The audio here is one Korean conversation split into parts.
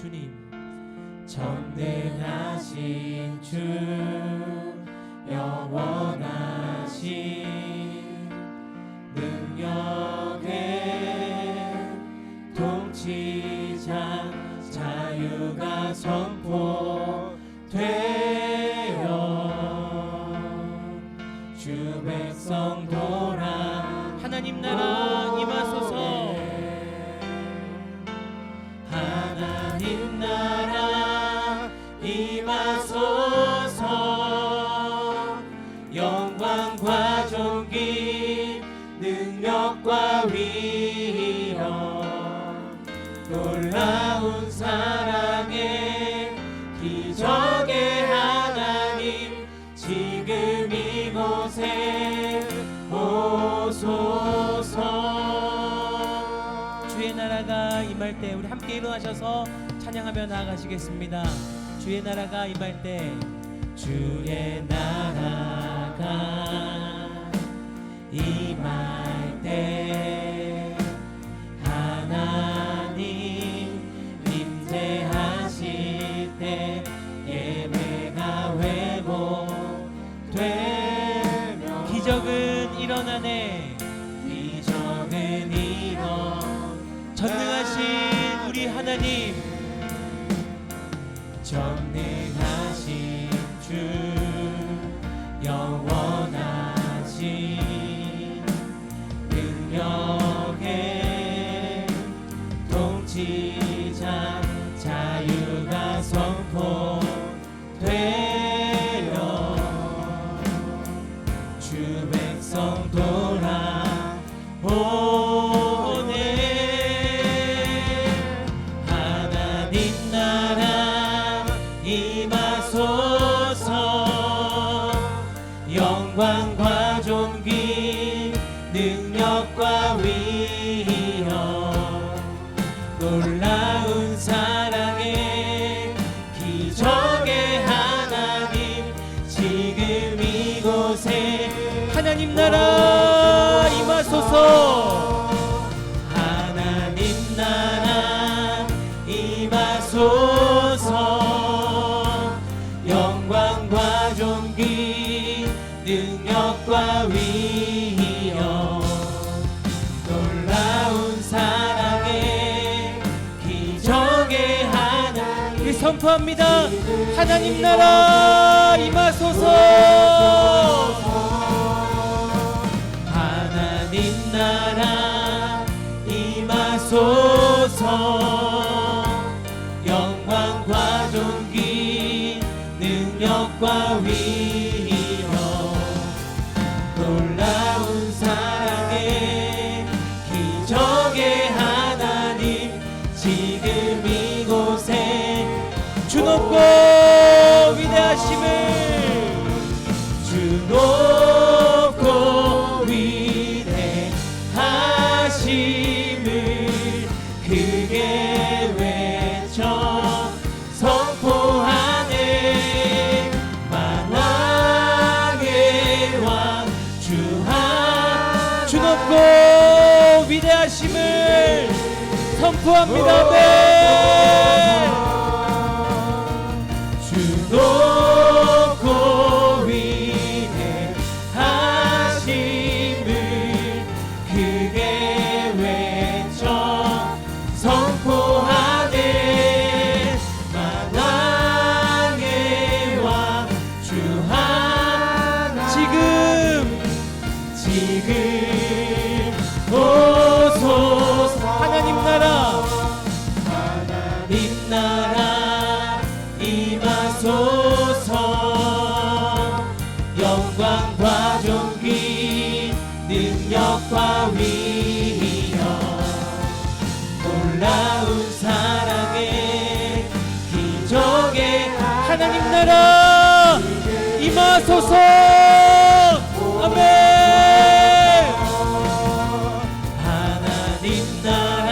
주님. 전능하신 주 영원하신 능력의 통치자 자유가 선포되어 주 백성 돌아 하나님 나라 임하소서. 하나님 나라 임하소서. 영광과 존귀 능력과 위엄 놀라운 사랑의 기적의 하나님 지금 이곳에 오소서. 주의 나라가 임할 때 우리 함께 일어나셔서 찬양하며 나아가시겠습니다. 주의 나라가 임할 때 주의 나라가 임할 때 하나님 임재하실 때 예배가 회복되며 기적은 일어나네. 기적은 일어나 전능하신 우리 하나님, 전능하신 주 영원하신 능력의 통치자 자유가 선포되어 주 백성 돌아보내. 하나님 나라 임하소서. 영광과 존귀 능력과 위엄 놀라운 사랑의 기적의 하나님 지금 이곳에 하나님 나라 임하소서. 하나님 나라 임하소서. 영광과 존귀 능력과 위엄 놀라운 사랑의 기적의 하나님 우리 선포합니다. 하나님 나라 임하소서. 하나님 나라 임하소서. 영광과 존귀 능력과 위엄 놀라운 사랑의 기적의 하나님 지금 이곳에 주 높고 위대하심을 주 높고 위대하심을 크게 외쳐 선포하네. 만왕의 왕 주 높고 위대하심을 선포합니다. 네. 주 높고 위대하심을 크게 외쳐 선포하네. 만왕의 왕 주 하나 지금 오소서. 하나님 나라 하나님 나라 임하소서. 영광과 존귀 능력과 위엄 놀라운 사랑의 기적의 하나님 나라 임하소서. 아멘. 하나님 나라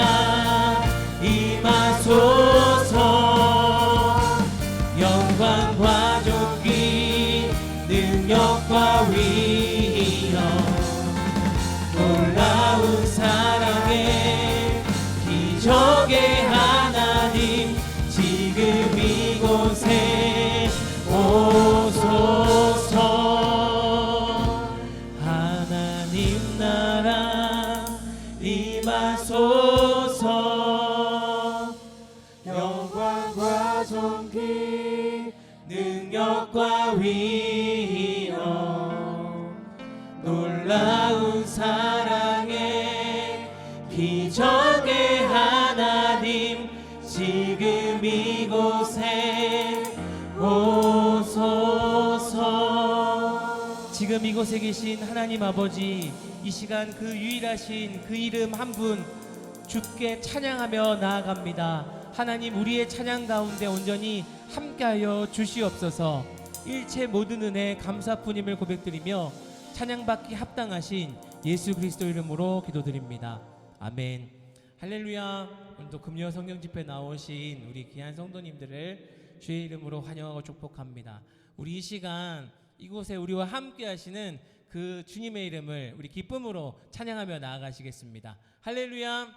임하소서. 영광과 존귀 능력과 위엄 놀라운 사랑의 기적의 하나님 지금 임하소서. 영광과 존귀 능력과 위엄 놀라운 사랑에 기적의 하나님 지금 이곳에 오소서. 지금 이곳에 계신 하나님 아버지, 이 시간 그 유일하신 그 이름 한 분 주께 찬양하며 나아갑니다. 하나님, 우리의 찬양 가운데 온전히 함께하여 주시옵소서. 일체 모든 은혜 감사뿐임을 고백드리며 찬양받기 합당하신 예수 그리스도 이름으로 기도드립니다. 아멘. 할렐루야. 오늘도 금요 성경 집회 나오신 우리 귀한 성도님들을 주의 이름으로 환영하고 축복합니다. 우리 이 시간 이곳에 우리와 함께 하시는 그 주님의 이름을 우리 기쁨으로 찬양하며 나아가시겠습니다. 할렐루야.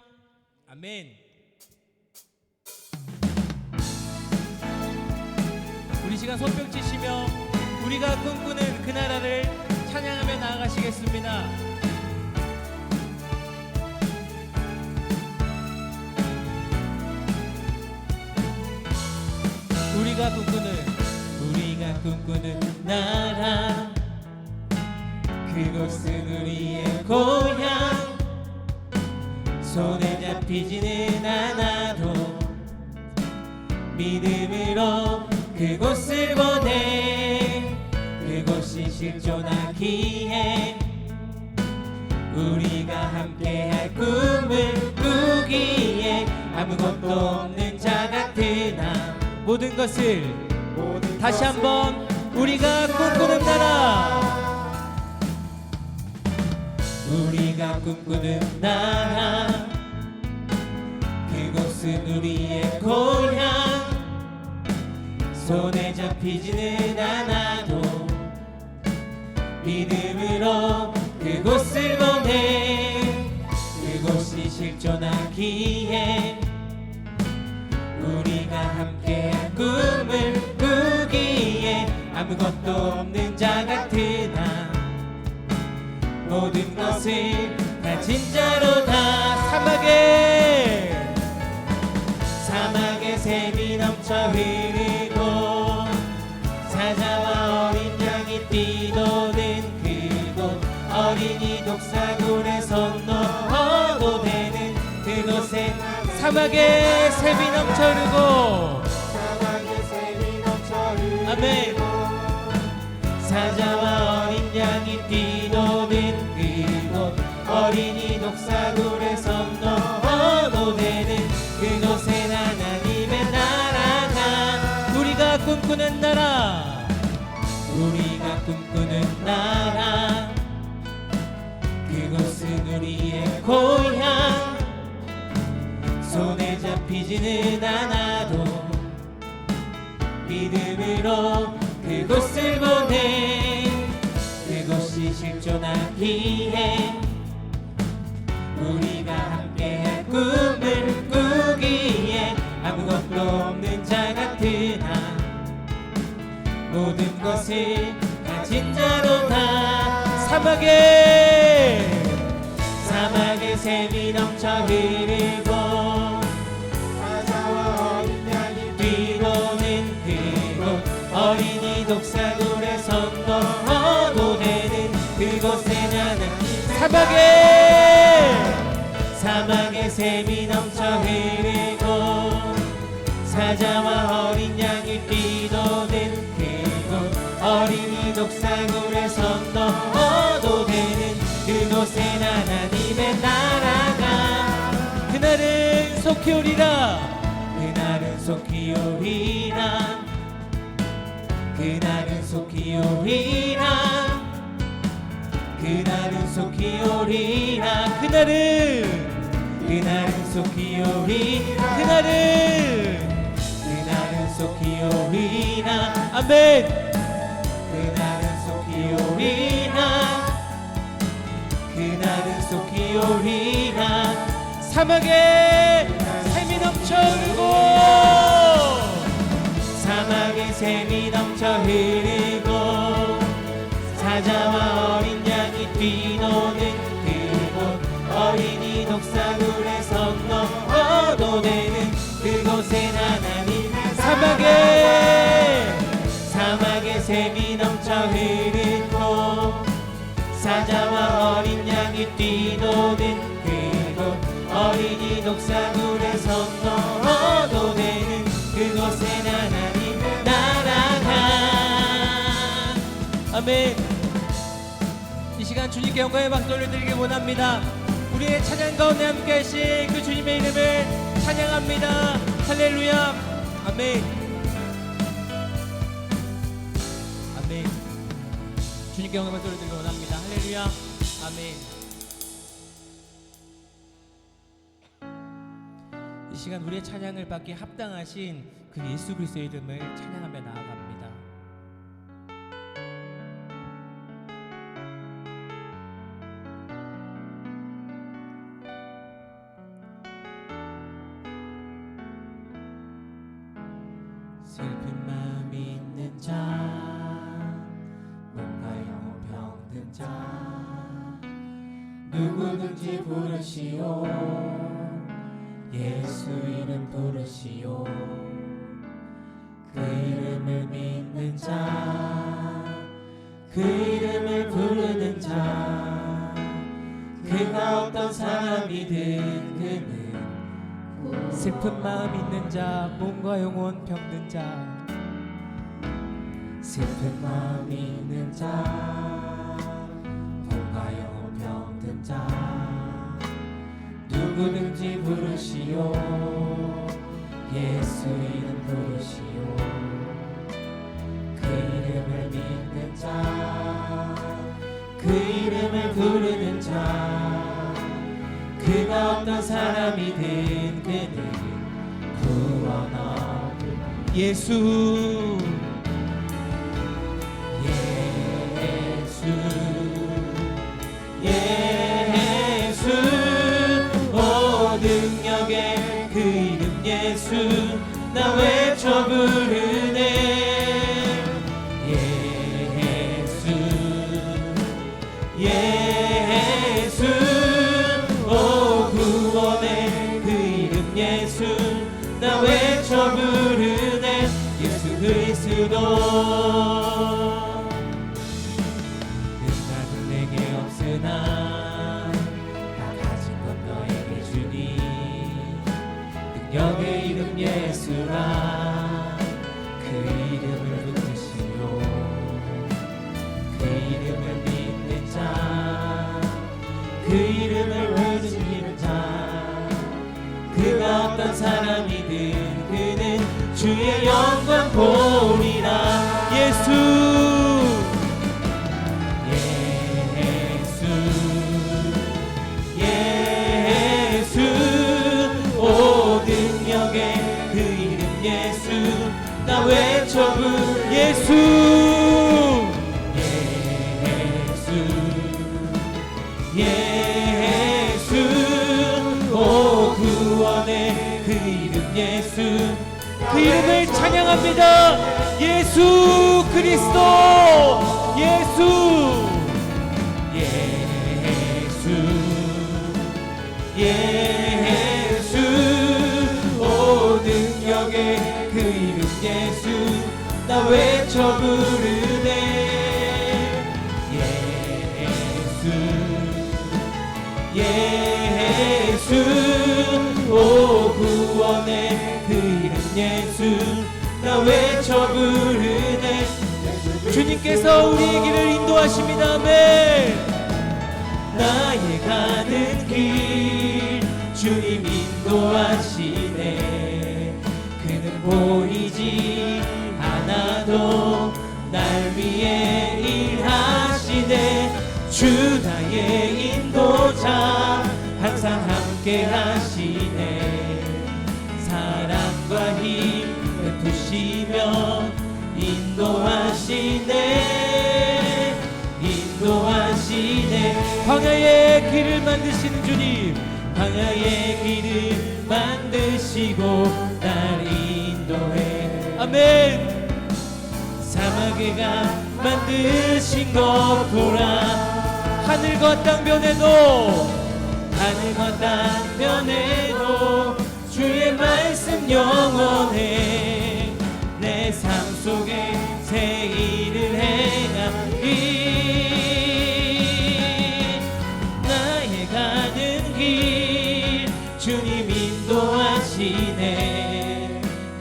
아멘. 우리 시간 손뼉 치시며 우리가 꿈꾸는 그 나라를 찬양하며 나아가시겠습니다. 우리가 꿈꾸는 나라, 그곳은 우리의 고향. 손에 잡히지는 않아도 믿음으로 그곳을 보내. 그곳이 실존하기에 우리가 함께할 꿈을 꾸기에 아무것도 없는 자 같으나 모든 것을 다시 한번 우리가 꿈꾸는 나라, 우리가 꿈꾸는 나라, 그곳은 우리의 고향. 손에 잡히지는 않아도 믿음으로 그곳을 보내. 그곳이 실존하기에 우리가 함께한 꿈을 꾸기에 아무것도 없는 자 같으나 모든 것을 가진 자로다. 사막에 샘이 넘쳐 흐르고 사자와 어린 양이 뛰도는 그곳, 어린이 독사굴에 손 넣어도 되는 그곳에 사막에 샘이 넘쳐 흐르고. 아멘. 사자와 어린 양이 뛰도는 그곳, 어린이 독사굴에 손 넣어도 되는 그곳엔 하나님의 나라가. 우리가 꿈꾸는 나라, 우리가 꿈꾸는 나라, 그곳은 우리의 고향. 손에 잡히지는 않아도 믿음으로 그곳을 보내. 그곳이 실존하기에 우리가 함께할 꿈을 꾸기에 아무것도 없는 자 같으나 모든 것을 가진 자로다. 사막에 샘이 넘쳐 흐르고 사자와 어린 양이 뛰노는 그곳, 어린이 독사굴에 손 넣어도 되는 그곳에 나는 사막에 샘이 넘쳐 흐르고 사자와 어린 양이 뛰노는 그곳, 어린이 독사굴에 손 넣어도 되는 그곳엔 하나님의 나라가. 그날은 속히 오리라, 그날은 속히 오리라, 그날은 속히 오리라, 그날은 속히 오리라, 그날은 속히 오리라, 그날은 속히 오리라. 아멘. 그날은 속히 오리라, 그날은 속히 오리라. 사막에 샘이 넘쳐 흐르고 사막에 샘이 넘쳐 흐르고 사자와 어린 양이 뛰노는 그곳, 어린이 독사굴 물에서 넘어도 되는 그곳엔 하나님 사막에 샘이 넘쳐 흐르고 사자와 어린 양이 뛰노는 그곳 어린이 독사물에서 넘어도 되는 그곳엔 하나님 나라가 아멘. 이 시간 주님께 영광의 박수 올려드리기 원합니다. 우리의 찬양 가운데 함께 하신 그 주님의 이름을 찬양합니다. 할렐루야. 아멘. 아멘. 주님께 영광의 박수 올려드리기 원합니다. 할렐루야. 아멘. 이 시간 우리의 찬양을 받기 합당하신 그 예수 그리스도의 이름을 찬양하며 나아갑니다. 슬픈 마음 있는 자 몸과 영혼 병든 자 누구든지 부르시오 예수 이름 부르시오 그 이름을 믿는 자 그 이름을 부르는 자 그가 어떤 사람이든 그는 슬픈 마음 있는 자, 몸과 영혼 병든 자, 슬픈 마음 있는 자 몸과 영혼 병든 자 누구든지 부르시오 예수 이름 부르시오 그 이름을 믿는 자 그 이름을 부르는 자 그가 어떤 사람이든 그는 구원 얻을 예수, 예수 오 능력의 그 이름 예수 나 외쳐 부르네 예수 오 구원의 그 이름 예수 나 외쳐 부르네 예수 그리스도 능력은 내게 없으나 다 가진 건 너에게 주니 능력의 이름 예수라 그 이름을 붙드시오 그 이름을 믿는 자 그 이름을 부르시는 자 그가 어떤 사람이든 그는 주의 영광 보리라 예수, 예수 오 능력의 그 이름 예수 나 외쳐 부르 예수, 예수 오 구원의 그 이름 예수 그 이름을 찬양합니다. 예수 그리스도, 예수, 예수 오 능력의 그 이름 예수 나 외쳐 부르네 예수 오 구원의 그 이름 예수 나 외쳐 부르네 주님께서 우리의 길을 인도하십니다. 아멘. 나의 가는 길 주님 인도하시네 그는 보이지 않아도 날 위해 일하시네 주 나의 인도자 항상 함께 하시네 사랑과 힘 베푸시며 인도하시네 광야의 길을 만드시는 주님, 광야의 길을 만드시고 날 인도해 아멘. 사막을 만드신 것 보라 하늘과 땅 변해도 하늘 건너편에도 주의 말씀 영원해. 내 삶 속에 새 일을 행하리. 나의 가는 길 주님 인도하시네.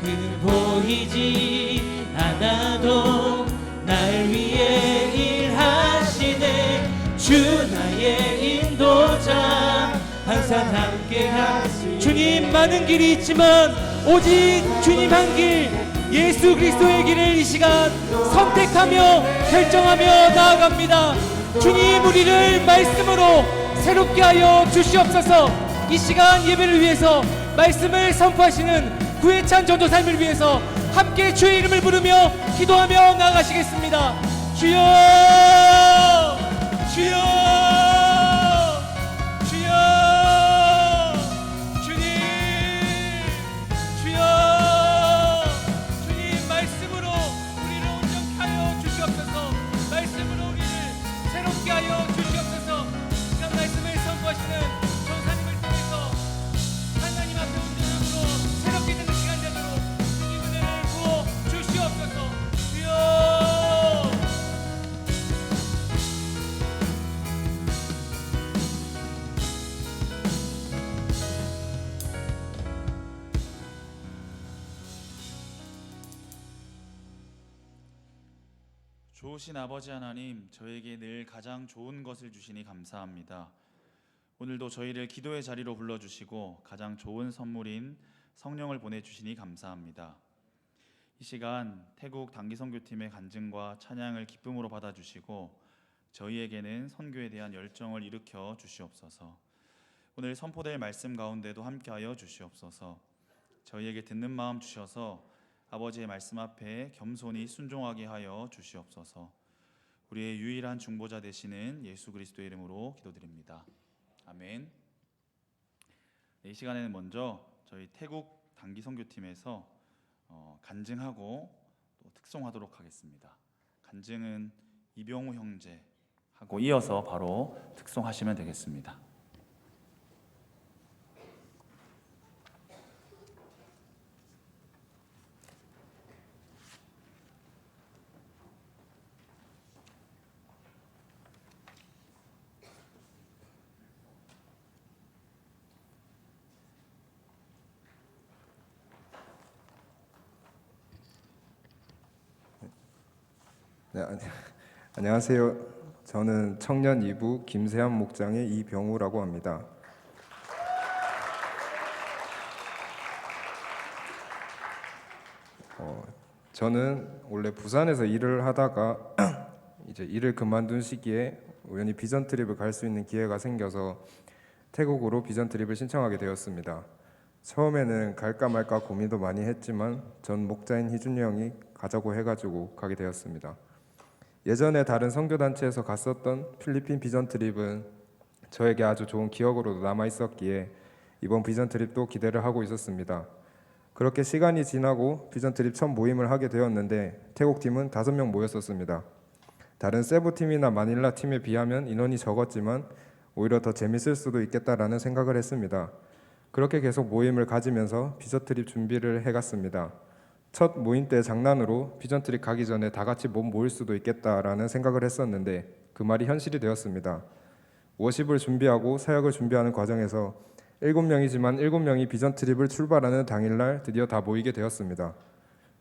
그는 보이지 않아도 날 위해 일하시네. 주 나의 인도자 항상 함께 하시네. 주님 많은 길이 있지만 오직 주님 한 길, 예수 그리스도의 길을 이 시간 선택하며 결정하며 나아갑니다. 주님 우리를 말씀으로 새롭게 하여 주시옵소서. 이 시간 예배를 위해서 말씀을 선포하시는 구혜찬 전도사님을 위해서 함께 주의 이름을 부르며 기도하며 나아가시겠습니다. 주여 주여 주여 주님 주여 주님 말씀으로 우리를 온전케 하여 주시옵소서. 말씀으로 우리를 새롭게 하여 주시옵소서. 시간 말씀을 선포하시는 전사님을 통해서 하나님 앞에 온전함으로 새롭게 되는 시간 되도록 주님 은혜를 부어 주시옵소서. 주여 좋으신 아버지 하나님, 저에게 늘 가장 좋은 것을 주시니 감사합니다. 오늘도 저희를 기도의 자리로 불러주시고 가장 좋은 선물인 성령을 보내주시니 감사합니다. 이 시간 태국 단기선교팀의 간증과 찬양을 기쁨으로 받아주시고 저희에게는 선교에 대한 열정을 일으켜 주시옵소서. 오늘 선포될 말씀 가운데도 함께하여 주시옵소서. 저희에게 듣는 마음 주셔서 아버지의 말씀 앞에 겸손히 순종하게 하여 주시옵소서. 우리의 유일한 중보자 되시는 예수 그리스도의 이름으로 기도드립니다. 아멘. 이 시간에는 먼저 저희 태국 단기 선교팀에서 간증하고 또 특송하도록 하겠습니다. 간증은 이병우 형제 하고 이어서 바로 특송하시면 되겠습니다. 네, 안녕하세요. 저는 청년 2부 김세한 목장의 이병우라고 합니다. 저는 원래 부산에서 일을 하다가 이제 일을 그만둔 시기에 우연히 비전 트립을 갈 수 있는 기회가 생겨서 태국으로 비전 트립을 신청하게 되었습니다. 처음에는 갈까 말까 고민도 많이 했지만 전 목자인 희준이 형이 가자고 해가지고 가게 되었습니다. 예전에 다른 선교단체에서 갔었던 필리핀 비전 트립은 저에게 아주 좋은 기억으로도 남아 있었기에 이번 비전 트립도 기대를 하고 있었습니다. 그렇게 시간이 지나고 비전 트립 첫 모임을 하게 되었는데 태국 팀은 5명 모였었습니다. 다른 세부 팀이나 마닐라 팀에 비하면 인원이 적었지만 오히려 더 재밌을 수도 있겠다라는 생각을 했습니다. 그렇게 계속 모임을 가지면서 비전 트립 준비를 해갔습니다. 첫 모임 때 장난으로 비전 트립 가기 전에 다 같이 몸 모일 수도 있겠다라는 생각을 했었는데 그 말이 현실이 되었습니다. 워십을 준비하고 사역을 준비하는 과정에서 7명이지만 7명이 비전 트립을 출발하는 당일날 드디어 다 모이게 되었습니다.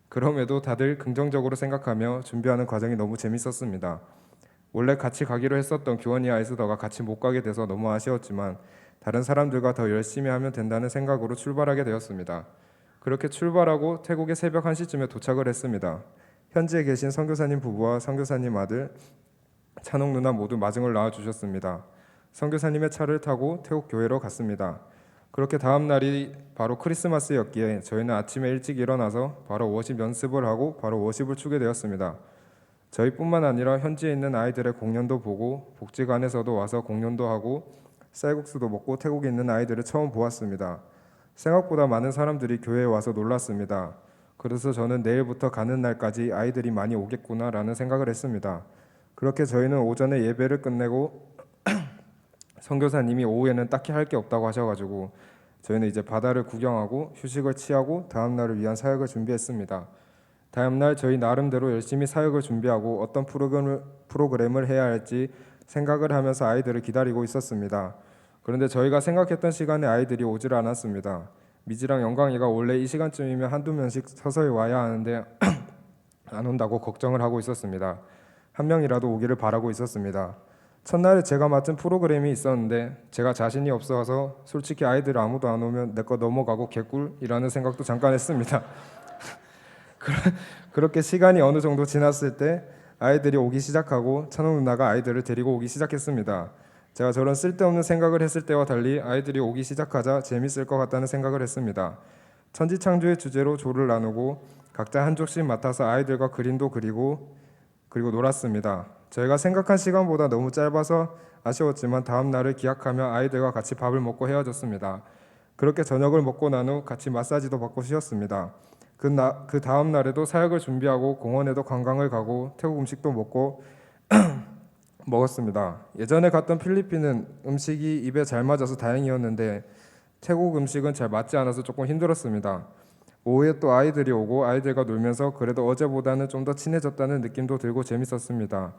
그럼에도 다들 긍정적으로 생각하며 준비하는 과정이 너무 재밌었습니다. 원래 같이 가기로 했었던 규원이와 에스더가 같이 못 가게 돼서 너무 아쉬웠지만 다른 사람들과 더 열심히 하면 된다는 생각으로 출발하게 되었습니다. 그렇게 출발하고 태국에 새벽 1시쯤에 도착을 했습니다. 현지에 계신 선교사님 부부와 선교사님 아들, 찬옥 누나 모두 마중을 나와주셨습니다. 선교사님의 차를 타고 태국 교회로 갔습니다. 그렇게 다음 날이 바로 크리스마스였기에 저희는 아침에 일찍 일어나서 바로 워십 연습을 하고 바로 워십을 추게 되었습니다. 저희뿐만 아니라 현지에 있는 아이들의 공연도 보고 복지관에서도 와서 공연도 하고 쌀국수도 먹고 태국에 있는 아이들을 처음 보았습니다. 생각보다 많은 사람들이 교회에 와서 놀랐습니다. 그래서 저는 내일부터 가는 날까지 아이들이 많이 오겠구나라는 생각을 했습니다. 그렇게 저희는 오전에 예배를 끝내고 선교사님이 오후에는 딱히 할 게 없다고 하셔가지고 저희는 이제 바다를 구경하고 휴식을 취하고 다음 날을 위한 사역을 준비했습니다. 다음 날 저희 나름대로 열심히 사역을 준비하고 어떤 프로그램을 해야 할지 생각을 하면서 아이들을 기다리고 있었습니다. 그런데 저희가 생각했던 시간에 아이들이 오질 않았습니다. 미지랑 영광이가 원래 이 시간쯤이면 한두 명씩 서서히 와야 하는데 안 온다고 걱정을 하고 있었습니다. 한 명이라도 오기를 바라고 있었습니다. 첫날에 제가 맡은 프로그램이 있었는데 제가 자신이 없어서 솔직히 아이들 아무도 안 오면 내 거 넘어가고 개꿀이라는 생각도 잠깐 했습니다. 그렇게 시간이 어느 정도 지났을 때 아이들이 오기 시작하고 찬호 누나가 아이들을 데리고 오기 시작했습니다. 제가 저런 쓸데없는 생각을 했을 때와 달리 아이들이 오기 시작하자 재밌을 것 같다는 생각을 했습니다. 천지창조의 주제로 조를 나누고 각자 한 쪽씩 맡아서 아이들과 그림도 그리고 놀았습니다. 저희가 생각한 시간보다 너무 짧아서 아쉬웠지만 다음 날을 기약하며 아이들과 같이 밥을 먹고 헤어졌습니다. 그렇게 저녁을 먹고 난 후 같이 마사지도 받고 쉬었습니다. 그 다음 날에도 사역을 준비하고 공원에도 관광을 가고 태국 음식도 먹었습니다. 예전에 갔던 필리핀은 음식이 입에 잘 맞아서 다행이었는데 태국 음식은 잘 맞지 않아서 조금 힘들었습니다. 오후에 또 아이들이 오고 아이들과 놀면서 그래도 어제보다는 좀 더 친해졌다는 느낌도 들고 재밌었습니다.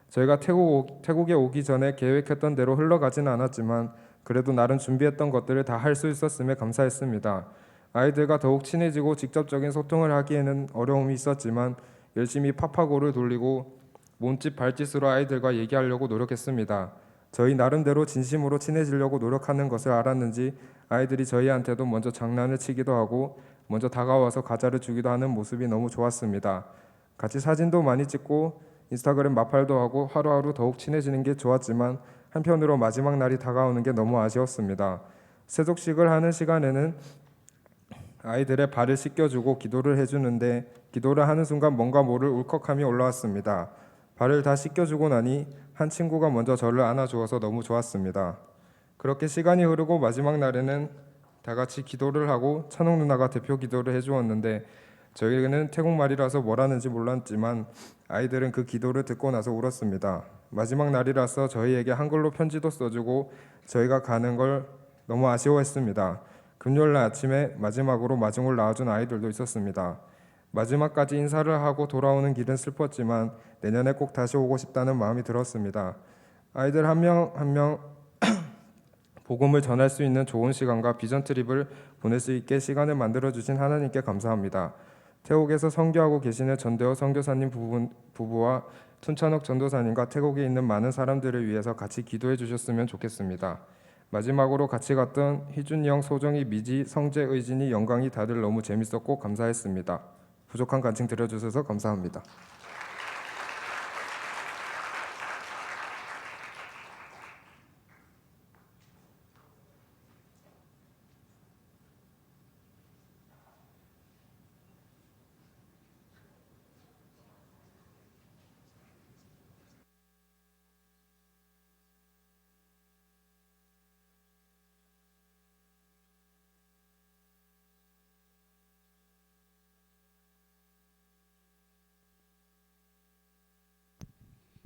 저희가 태국에 오기 전에 계획했던 대로 흘러가지는 않았지만 그래도 나름 준비했던 것들을 다 할 수 있었음에 감사했습니다. 아이들과 더욱 친해지고 직접적인 소통을 하기에는 어려움이 있었지만 열심히 파파고를 돌리고 몸짓 발짓으로 아이들과 얘기하려고 노력했습니다. 저희 나름대로 진심으로 친해지려고 노력하는 것을 알았는지 아이들이 저희한테도 먼저 장난을 치기도 하고 먼저 다가와서 과자를 주기도 하는 모습이 너무 좋았습니다. 같이 사진도 많이 찍고 인스타그램 마팔도 하고 하루하루 더욱 친해지는 게 좋았지만 한편으로 마지막 날이 다가오는 게 너무 아쉬웠습니다. 세족식을 하는 시간에는 아이들의 발을 씻겨주고 기도를 해주는데 기도를 하는 순간 뭔가 모를 울컥함이 올라왔습니다. 발을 다 씻겨주고 나니 한 친구가 먼저 저를 안아주어서 너무 좋았습니다. 그렇게 시간이 흐르고 마지막 날에는 다 같이 기도를 하고 찬옥 누나가 대표 기도를 해주었는데 저희는 태국말이라서 뭘 하는지 몰랐지만 아이들은 그 기도를 듣고 나서 울었습니다. 마지막 날이라서 저희에게 한글로 편지도 써주고 저희가 가는 걸 너무 아쉬워했습니다. 금요일날 아침에 마지막으로 마중을 나와준 아이들도 있었습니다. 마지막까지 인사를 하고 돌아오는 길은 슬펐지만 내년에 꼭 다시 오고 싶다는 마음이 들었습니다. 아이들 한 명 한 명 복음을 전할 수 있는 좋은 시간과 비전 트립을 보낼 수 있게 시간을 만들어 주신 하나님께 감사합니다. 태국에서 선교하고 계시는 전대호 선교사님 부부와 춘찬옥 전도사님과 태국에 있는 많은 사람들을 위해서 같이 기도해 주셨으면 좋겠습니다. 마지막으로 같이 갔던 희준이 형, 소정이, 미지, 성재, 의진이, 영광이 다들 너무 재밌었고 감사했습니다. 부족한 간증 들어주셔서 감사합니다.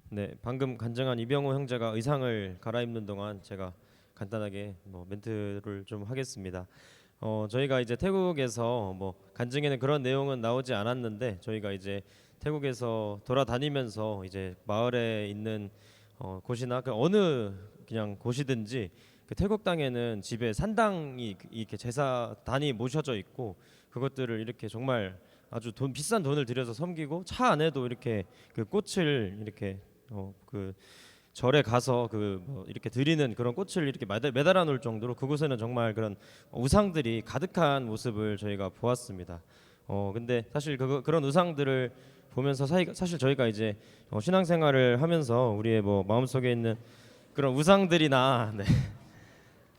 네, 방금 간증한 이병호 형제가 의상을 갈아입는 동안 제가 간단하게 멘트를 좀 하겠습니다. 저희가 이제 태국에서 간증에는 그런 내용은 나오지 않았는데 저희가 이제 태국에서 돌아다니면서 이제 마을에 있는 곳이나 그 어느 그냥 곳이든지 그 태국 땅에는 집에 산당이 이렇게 제사단이 모셔져 있고 그것들을 이렇게 정말 아주 비싼 돈을 들여서 섬기고 차 안에도 이렇게 그 꽃을 이렇게 그 절에 가서 이렇게 드리는 그런 꽃을 이렇게 매달아 놓을 정도로 그곳에는 정말 그런 우상들이 가득한 모습을 저희가 보았습니다. 근데 사실 그런 우상들을 보면서 사실 저희가 이제 신앙생활을 하면서 우리의 마음속에 있는 그런 우상들이나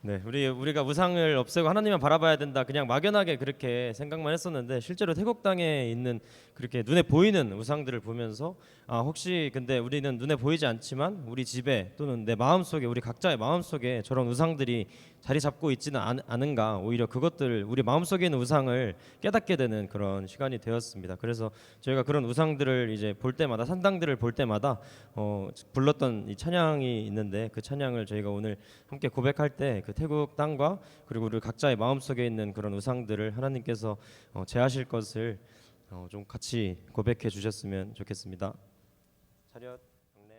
네, 우리가 우상을 없애고 하나님만 바라봐야 된다. 그냥 막연하게 그렇게 생각만 했었는데 실제로 태국 땅에 있는 그렇게 눈에 보이는 우상들을 보면서 혹시 근데 우리는 눈에 보이지 않지만 우리 집에 또는 내 마음속에 우리 각자의 마음속에 저런 우상들이 자리 잡고 있지는 않은가, 오히려 그것들 우리 마음속에 있는 우상을 깨닫게 되는 그런 시간이 되었습니다. 그래서 저희가 그런 우상들을 이제 볼 때마다, 산당들을 볼 때마다 불렀던 이 찬양이 있는데, 그 찬양을 저희가 오늘 함께 고백할 때 그 태국 땅과 그리고 우리 각자의 마음속에 있는 그런 우상들을 하나님께서 제하실 것을 좀 같이 고백해 주셨으면 좋겠습니다. 차렷 경례.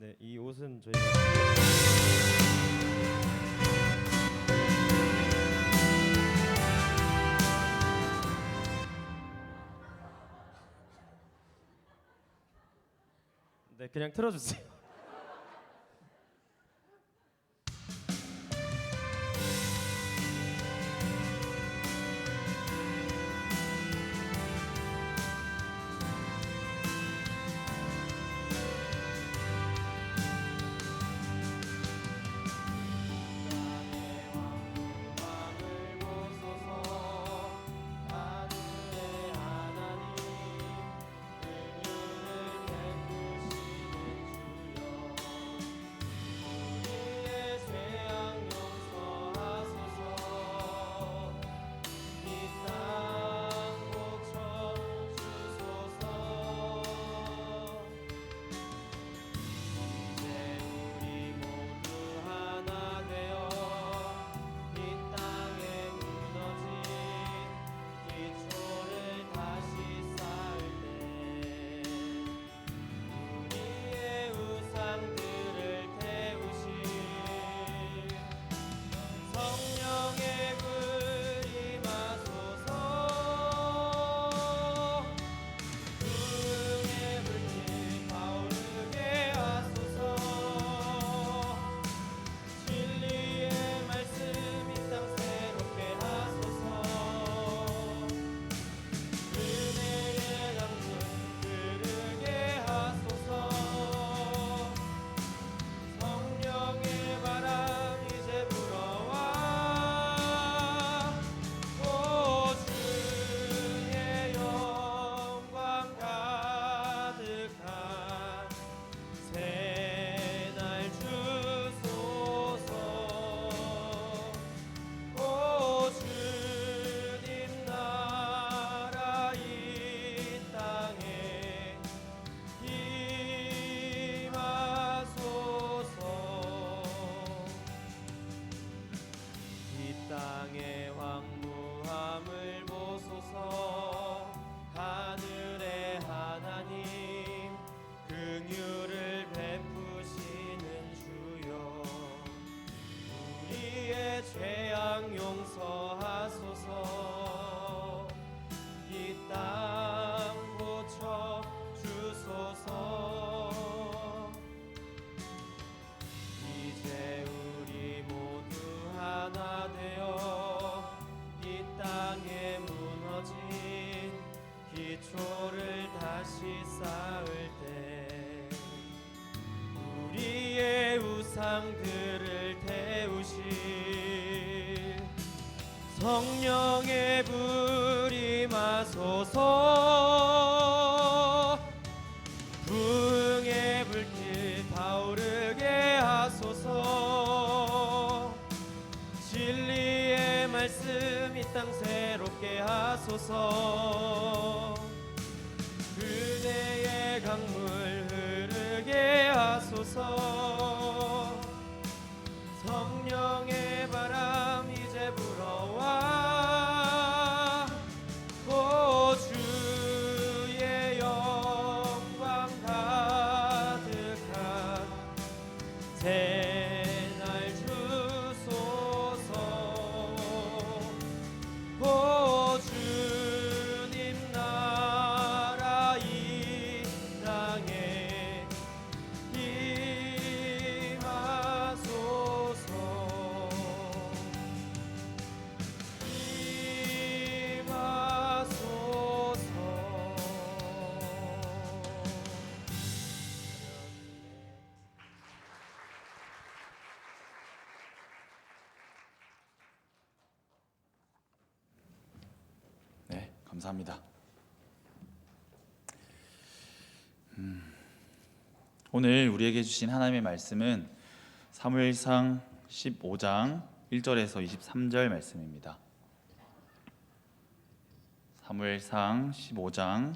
네, 이 옷은 저희가 네, 그냥 틀어주세요. 우상들을 태우실 성령의 불이 마소서. 부흥의 불길 타오르게 하소서. 진리의 말씀 이 땅 새롭게 하소서. 그대의 강물 흐르게 하소서. 성령의 바람 이제 불어와 오 주의 영광 가득한 새날 주소서. 오 주님 나라 이 감사합니다. 오늘 우리에게 주신 하나님의 말씀은 사무엘상 15장 1절에서 23절 말씀입니다. 사무엘상 15장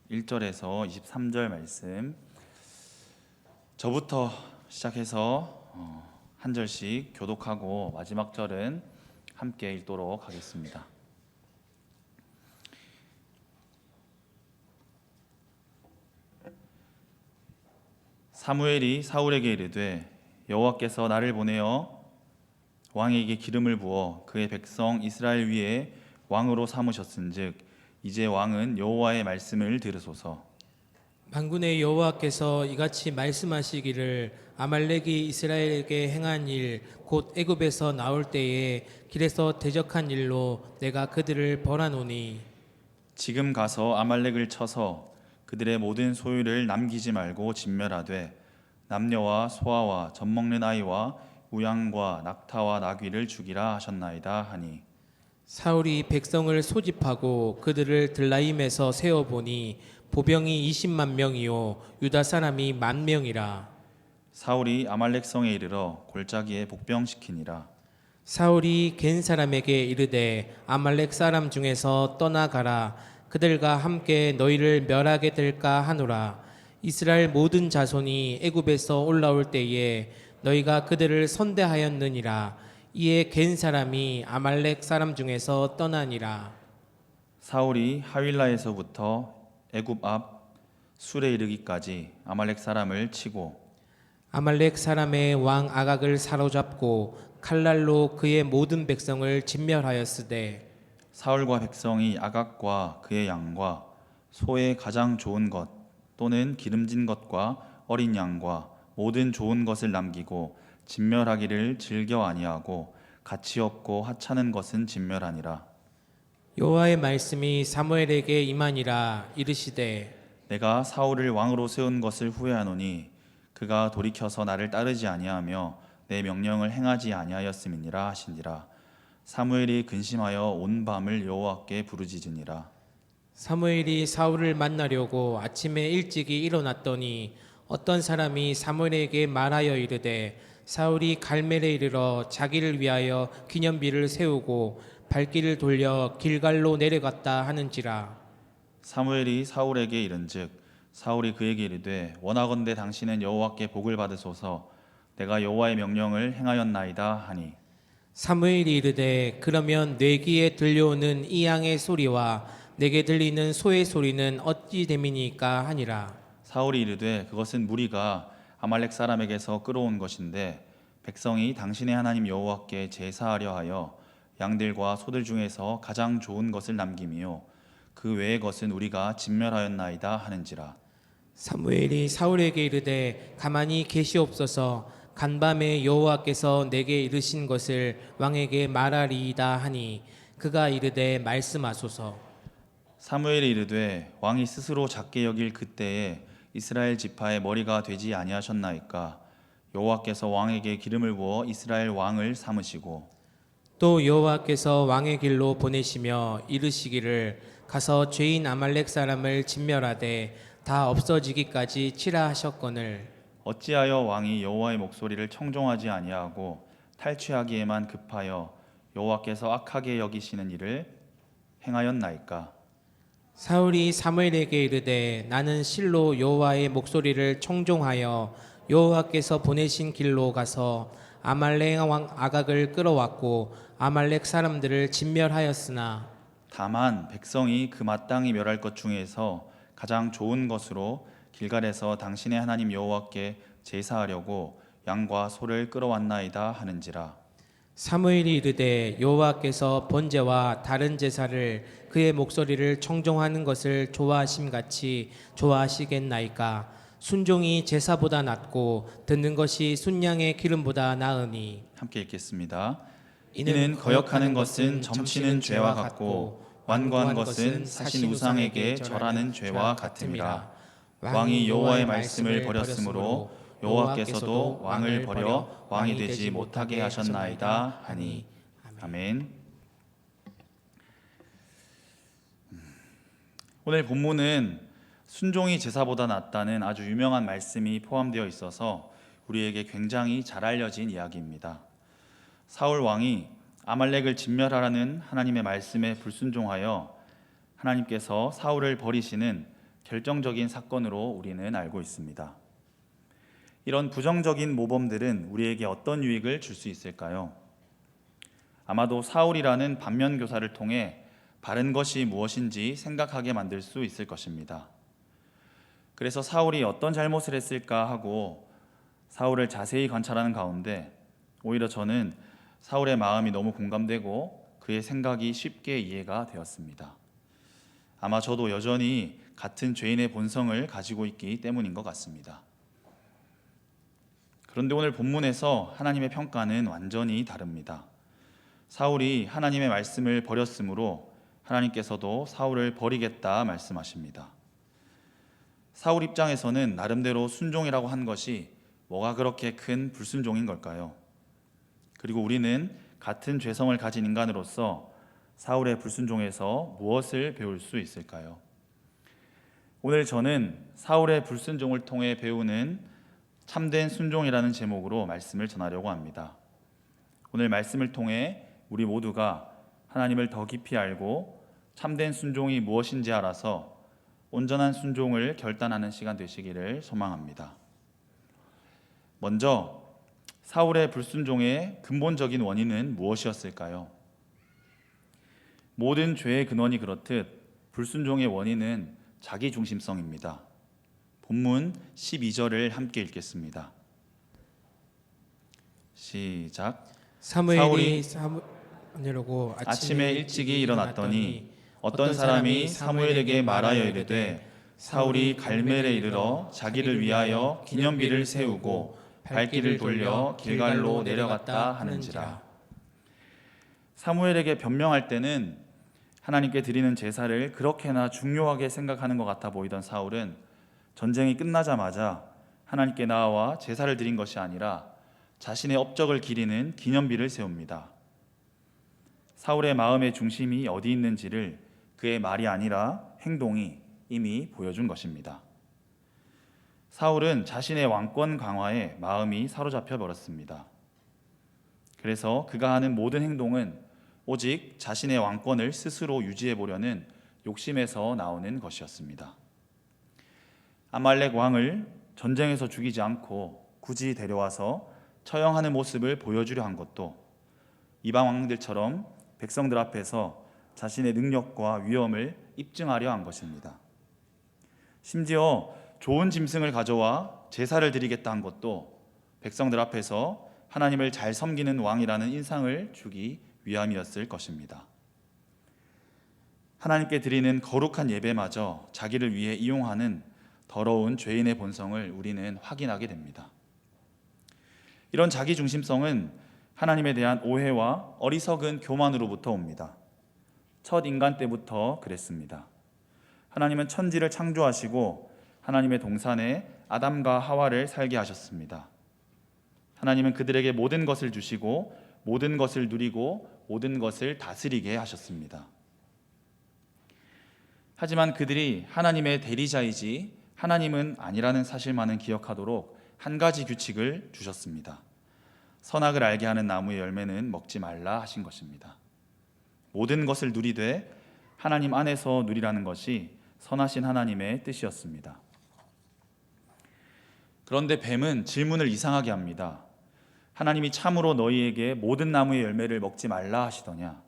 1절에서 23절 말씀, 저부터 시작해서 한 절씩 교독하고 마지막 절은 함께 읽도록 하겠습니다. 사무엘이 사울에게 이르되 여호와께서 나를 보내어 왕에게 기름을 부어 그의 백성 이스라엘 위에 왕으로 삼으셨은즉 이제 왕은 여호와의 말씀을 들으소서. 만군의 여호와께서 이같이 말씀하시기를 아말렉이 이스라엘에게 행한 일 곧 애굽에서 나올 때에 길에서 대적한 일로 내가 그들을 벌하노니 지금 가서 아말렉을 쳐서 그들의 모든 소유를 남기지 말고 진멸하되 남녀와 소아와 젖먹는 아이와 우양과 낙타와 나귀를 죽이라 하셨나이다 하니, 사울이 백성을 소집하고 그들을 들라임에서 세어보니 보병이 20만 명이요 유다 사람이 10,000명이라. 사울이 아말렉 성에 이르러 골짜기에 복병시키니라. 사울이 겐 사람에게 이르되 아말렉 사람 중에서 떠나가라. 그들과 함께 너희를 멸하게 될까 하노라. 이스라엘 모든 자손이 애굽에서 올라올 때에 너희가 그들을 선대하였느니라. 이에 겐 사람이 아말렉 사람 중에서 떠나니라. 사울이 하윌라에서부터 애굽 앞 술에 이르기까지 아말렉 사람을 치고 아말렉 사람의 왕 아각을 사로잡고 칼날로 그의 모든 백성을 진멸하였으되 사울과 백성이 아각과 그의 양과 소의 가장 좋은 것 또는 기름진 것과 어린 양과 모든 좋은 것을 남기고 진멸하기를 즐겨 아니하고 가치 없고 하찮은 것은 진멸하니라. 여호와의 말씀이 사무엘에게 임하니라. 이르시되 내가 사울을 왕으로 세운 것을 후회하노니 그가 돌이켜서 나를 따르지 아니하며 내 명령을 행하지 아니하였음이니라 하시니라. 사무엘이 근심하여 온 밤을 여호와께 부르짖으니라. 사무엘이 사울을 만나려고 아침에 일찍이 일어났더니 어떤 사람이 사무엘에게 말하여 이르되 사울이 갈멜에 이르러 자기를 위하여 기념비를 세우고 발길을 돌려 길갈로 내려갔다 하는지라. 사무엘이 사울에게 이른즉 사울이 그에게 이르되 원하건대 당신은 여호와께 복을 받으소서. 내가 여호와의 명령을 행하였나이다 하니, 사무엘이 이르되 그러면 내 귀에 들려오는 이 양의 소리와 내게 들리는 소의 소리는 어찌 됨이니까 하니라. 사울이 이르되 그것은 무리가 아말렉 사람에게서 끌어온 것인데 백성이 당신의 하나님 여호와께 제사하려 하여 양들과 소들 중에서 가장 좋은 것을 남김이요 그 외의 것은 우리가 진멸하였나이다 하는지라. 사무엘이 사울에게 이르되 가만히 계시옵소서. 간밤에 여호와께서 내게 이르신 것을 왕에게 말하리이다 하니 그가 이르되 말씀하소서. 사무엘이 이르되 왕이 스스로 작게 여길 그때에 이스라엘 지파의 머리가 되지 아니하셨나이까. 여호와께서 왕에게 기름을 부어 이스라엘 왕을 삼으시고 또 여호와께서 왕의 길로 보내시며 이르시기를 가서 죄인 아말렉 사람을 진멸하되 다 없어지기까지 치라 하셨거늘 어찌하여 왕이 여호와의 목소리를 청종하지 아니하고 탈취하기에만 급하여 여호와께서 악하게 여기시는 일을 행하였나이까. 사울이 사무엘에게 이르되 나는 실로 여호와의 목소리를 청종하여 여호와께서 보내신 길로 가서 아말렉 왕 아각을 끌어왔고 아말렉 사람들을 진멸하였으나 다만 백성이 그 마땅히 멸할 것 중에서 가장 좋은 것으로 길갈에서 당신의 하나님 여호와께 제사하려고 양과 소를 끌어왔나이다 하는지라. 사무엘이 이르되 여호와께서 번제와 다른 제사를 그의 목소리를 청종하는 것을 좋아하심같이 좋아하시겠나이까. 순종이 제사보다 낫고 듣는 것이 순양의 기름보다 나으니. 함께 읽겠습니다. 이는 거역하는 것은 점치는 죄와 같고 완고한 것은 사신 우상에게 절하는 죄와 같음이라. 왕이 여호와의 말씀을 버렸으므로 여호와께서도 왕을 버려 왕이 되지 못하게 하셨나이다 하니. 아멘. 오늘 본문은 순종이 제사보다 낫다는 아주 유명한 말씀이 포함되어 있어서 우리에게 굉장히 잘 알려진 이야기입니다. 사울 왕이 아말렉을 진멸하라는 하나님의 말씀에 불순종하여 하나님께서 사울을 버리시는 결정적인 사건으로 우리는 알고 있습니다. 이런 부정적인 모범들은 우리에게 어떤 유익을 줄 수 있을까요? 아마도 사울이라는 반면 교사를 통해 바른 것이 무엇인지 생각하게 만들 수 있을 것입니다. 그래서 사울이 어떤 잘못을 했을까 하고 사울을 자세히 관찰하는 가운데 오히려 저는 사울의 마음이 너무 공감되고 그의 생각이 쉽게 이해가 되었습니다. 아마 저도 여전히 같은 죄인의 본성을 가지고 있기 때문인 것 같습니다. 그런데 오늘 본문에서 하나님의 평가는 완전히 다릅니다. 사울이 하나님의 말씀을 버렸으므로 하나님께서도 사울을 버리겠다 말씀하십니다. 사울 입장에서는 나름대로 순종이라고 한 것이 뭐가 그렇게 큰 불순종인 걸까요? 그리고 우리는 같은 죄성을 가진 인간으로서 사울의 불순종에서 무엇을 배울 수 있을까요? 오늘 저는 사울의 불순종을 통해 배우는 참된 순종이라는 제목으로 말씀을 전하려고 합니다. 오늘 말씀을 통해 우리 모두가 하나님을 더 깊이 알고 참된 순종이 무엇인지 알아서 온전한 순종을 결단하는 시간 되시기를 소망합니다. 먼저 사울의 불순종의 근본적인 원인은 무엇이었을까요? 모든 죄의 근원이 그렇듯 불순종의 원인은 자기중심성입니다. 본문 12절을 함께 읽겠습니다. 시작. 사무엘이 사무엘하고 아침에 일찍이 일어났더니 어떤 사람이 사무엘에게 말하여 이르되 사울이 갈멜에 이르러 자기를 위하여 기념비를 세우고 발길을 돌려 길갈로 내려갔다 하는지라. 사무엘에게 변명할 때는 하나님께 드리는 제사를 그렇게나 중요하게 생각하는 것 같아 보이던 사울은 전쟁이 끝나자마자 하나님께 나아와 제사를 드린 것이 아니라 자신의 업적을 기리는 기념비를 세웁니다. 사울의 마음의 중심이 어디 있는지를 그의 말이 아니라 행동이 이미 보여준 것입니다. 사울은 자신의 왕권 강화에 마음이 사로잡혀 버렸습니다. 그래서 그가 하는 모든 행동은 오직 자신의 왕권을 스스로 유지해 보려는 욕심에서 나오는 것이었습니다. 아말렉 왕을 전쟁에서 죽이지 않고 굳이 데려와서 처형하는 모습을 보여주려 한 것도 이방 왕들처럼 백성들 앞에서 자신의 능력과 위엄을 입증하려 한 것입니다. 심지어 좋은 짐승을 가져와 제사를 드리겠다 한 것도 백성들 앞에서 하나님을 잘 섬기는 왕이라는 인상을 주기 위함이었을 것입니다. 하나님께 드리는 거룩한 예배마저 자기를 위해 이용하는 더러운 죄인의 본성을 우리는 확인하게 됩니다. 이런 자기중심성은 하나님에 대한 오해와 어리석은 교만으로부터 옵니다. 첫 인간 때부터 그랬습니다. 하나님은 천지를 창조하시고 하나님의 동산에 아담과 하와를 살게 하셨습니다. 하나님은 그들에게 모든 것을 주시고 모든 것을 누리고 모든 것을 다스리게 하셨습니다. 하지만 그들이 하나님의 대리자이지 하나님은 아니라는 사실만은 기억하도록 한 가지 규칙을 주셨습니다. 선악을 알게 하는 나무의 열매는 먹지 말라 하신 것입니다. 모든 것을 누리되 하나님 안에서 누리라는 것이 선하신 하나님의 뜻이었습니다. 그런데 뱀은 질문을 이상하게 합니다. 하나님이 참으로 너희에게 모든 나무의 열매를 먹지 말라 하시더냐?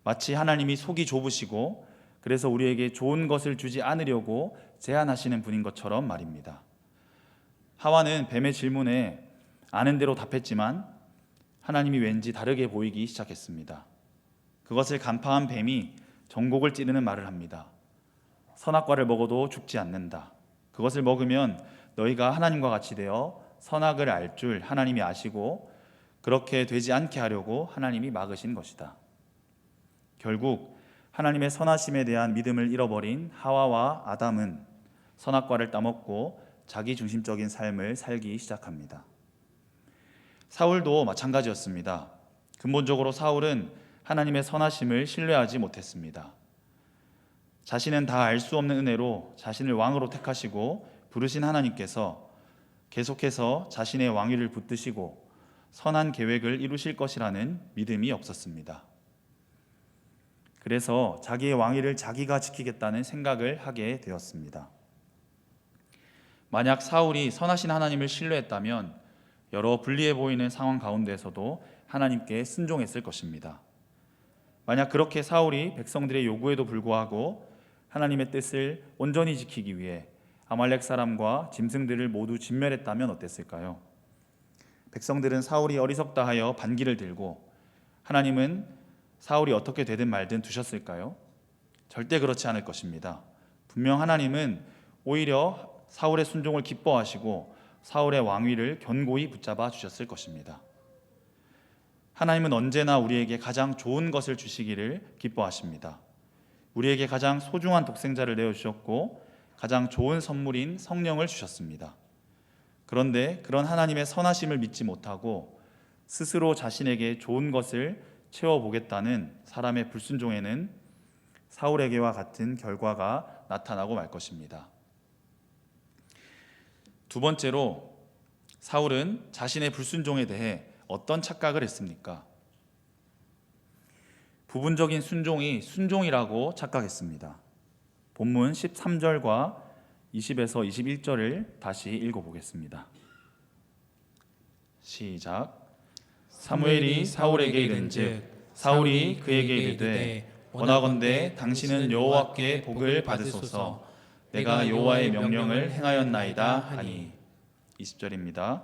마치 하나님이 속이 좁으시고 그래서 우리에게 좋은 것을 주지 않으려고 제한하시는 분인 것처럼 말입니다. 하와는 뱀의 질문에 아는 대로 답했지만 하나님이 왠지 다르게 보이기 시작했습니다. 그것을 간파한 뱀이 전곡을 찌르는 말을 합니다. 선악과를 먹어도 죽지 않는다. 그것을 먹으면 너희가 하나님과 같이 되어 선악을 알 줄 하나님이 아시고 그렇게 되지 않게 하려고 하나님이 막으신 것이다. 결국 하나님의 선하심에 대한 믿음을 잃어버린 하와와 아담은 선악과를 따먹고 자기중심적인 삶을 살기 시작합니다. 사울도 마찬가지였습니다. 근본적으로 사울은 하나님의 선하심을 신뢰하지 못했습니다. 자신은 다 알 수 없는 은혜로 자신을 왕으로 택하시고 부르신 하나님께서 계속해서 자신의 왕위를 붙드시고 선한 계획을 이루실 것이라는 믿음이 없었습니다. 그래서 자기의 왕위를 자기가 지키겠다는 생각을 하게 되었습니다. 만약 사울이 선하신 하나님을 신뢰했다면 여러 불리해 보이는 상황 가운데서도 하나님께 순종했을 것입니다. 만약 그렇게 사울이 백성들의 요구에도 불구하고 하나님의 뜻을 온전히 지키기 위해 아말렉 사람과 짐승들을 모두 진멸했다면 어땠을까요? 백성들은 사울이 어리석다 하여 반기를 들고 하나님은 사울이 어떻게 되든 말든 두셨을까요? 절대 그렇지 않을 것입니다. 분명 하나님은 오히려 사울의 순종을 기뻐하시고 사울의 왕위를 견고히 붙잡아 주셨을 것입니다. 하나님은 언제나 우리에게 가장 좋은 것을 주시기를 기뻐하십니다. 우리에게 가장 소중한 독생자를 내어주셨고 가장 좋은 선물인 성령을 주셨습니다. 그런데 그런 하나님의 선하심을 믿지 못하고 스스로 자신에게 좋은 것을 채워보겠다는 사람의 불순종에는 사울에게와 같은 결과가 나타나고 말 것입니다. 두 번째로 사울은 자신의 불순종에 대해 어떤 착각을 했습니까? 부분적인 순종이 순종이라고 착각했습니다. 본문 13절과 20에서 21절을 다시 읽어보겠습니다. 시작. 사무엘이 사울에게 이른즉 사울이 그에게 이르되 원하건대 당신은 여호와께 복을 받으소서 내가 여호와의 명령을 행하였나이다 하니. 20절입니다.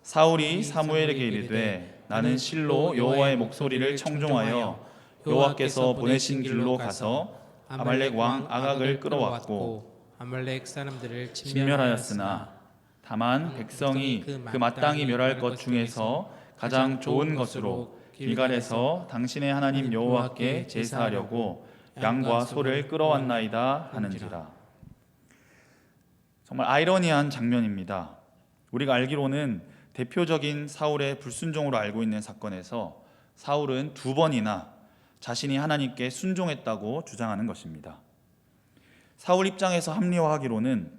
사울이 사무엘에게 이르되 나는 실로 여호와의 목소리를 청종하여 여호와께서 보내신 길로 가서 아말렉 왕 아각을 끌어왔고 아말렉 사람들을 진멸하였으나 다만 백성이 그 마땅히 멸할 것 중에서 가장 좋은 것으로 길갈에서 당신의 하나님 여호와께 제사하려고 양과 소를 끌어왔나이다 하는지라. 정말 아이러니한 장면입니다. 우리가 알기로는 대표적인 사울의 불순종으로 알고 있는 사건에서 사울은 2번이나 자신이 하나님께 순종했다고 주장하는 것입니다. 사울 입장에서 합리화하기로는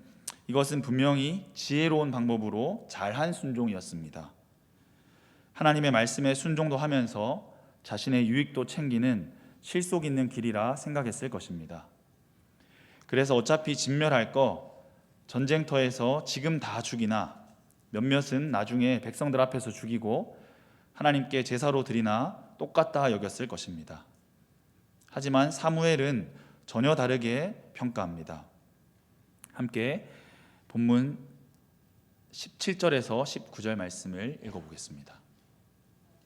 이것은 분명히 지혜로운 방법으로 잘한 순종이었습니다. 하나님의 말씀에 순종도 하면서 자신의 유익도 챙기는 실속 있는 길이라 생각했을 것입니다. 그래서 어차피 진멸할 거 전쟁터에서 지금 다 죽이나 몇몇은 나중에 백성들 앞에서 죽이고 하나님께 제사로 드리나 똑같다 여겼을 것입니다. 하지만 사무엘은 전혀 다르게 평가합니다. 함께 본문 17절에서 19절 말씀을 읽어보겠습니다.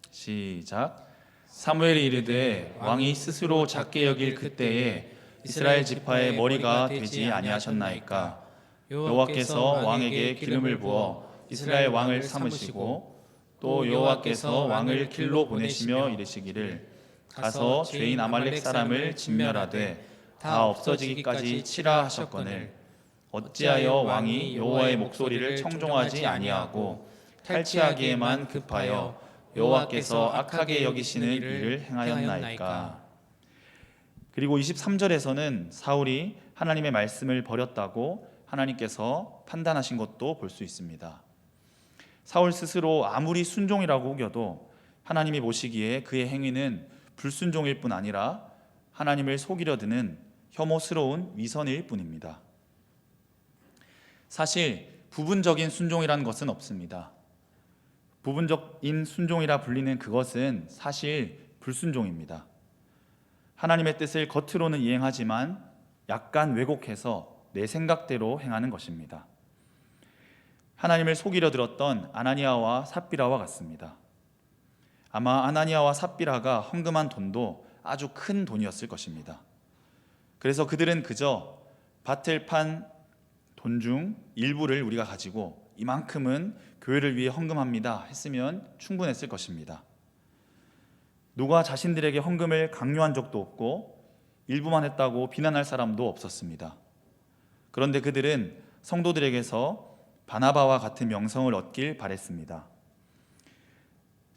시작. 사무엘이 이르되 왕이 스스로 작게 여길 그때에 이스라엘 지파의 머리가 되지 아니하셨나이까. 여호와께서 왕에게 기름을 부어 이스라엘 왕을 삼으시고 또 여호와께서 왕을 길로 보내시며 이르시기를 가서 죄인 아말렉 사람을 진멸하되 다 없어지기까지 치라 하셨거늘 어찌하여 왕이 여호와의 목소리를 청종하지 아니하고 탈취하기에만 급하여 여호와께서 악하게 여기시는 일을 행하였나이까. 그리고 23절에서는 사울이 하나님의 말씀을 버렸다고 하나님께서 판단하신 것도 볼 수 있습니다. 사울 스스로 아무리 순종이라고 우겨도 하나님이 보시기에 그의 행위는 불순종일 뿐 아니라 하나님을 속이려 드는 혐오스러운 위선일 뿐입니다. 사실 부분적인 순종이라는 것은 없습니다. 부분적인 순종이라 불리는 그것은 사실 불순종입니다. 하나님의 뜻을 겉으로는 이행하지만 약간 왜곡해서 내 생각대로 행하는 것입니다. 하나님을 속이려 들었던 아나니아와 삽비라와 같습니다. 아마 아나니아와 삽비라가 헌금한 돈도 아주 큰 돈이었을 것입니다. 그래서 그들은 그저 밭을 판 돈 중 일부를 우리가 가지고 이만큼은 교회를 위해 헌금합니다 했으면 충분했을 것입니다. 누가 자신들에게 헌금을 강요한 적도 없고 일부만 했다고 비난할 사람도 없었습니다. 그런데 그들은 성도들에게서 바나바와 같은 명성을 얻길 바랬습니다.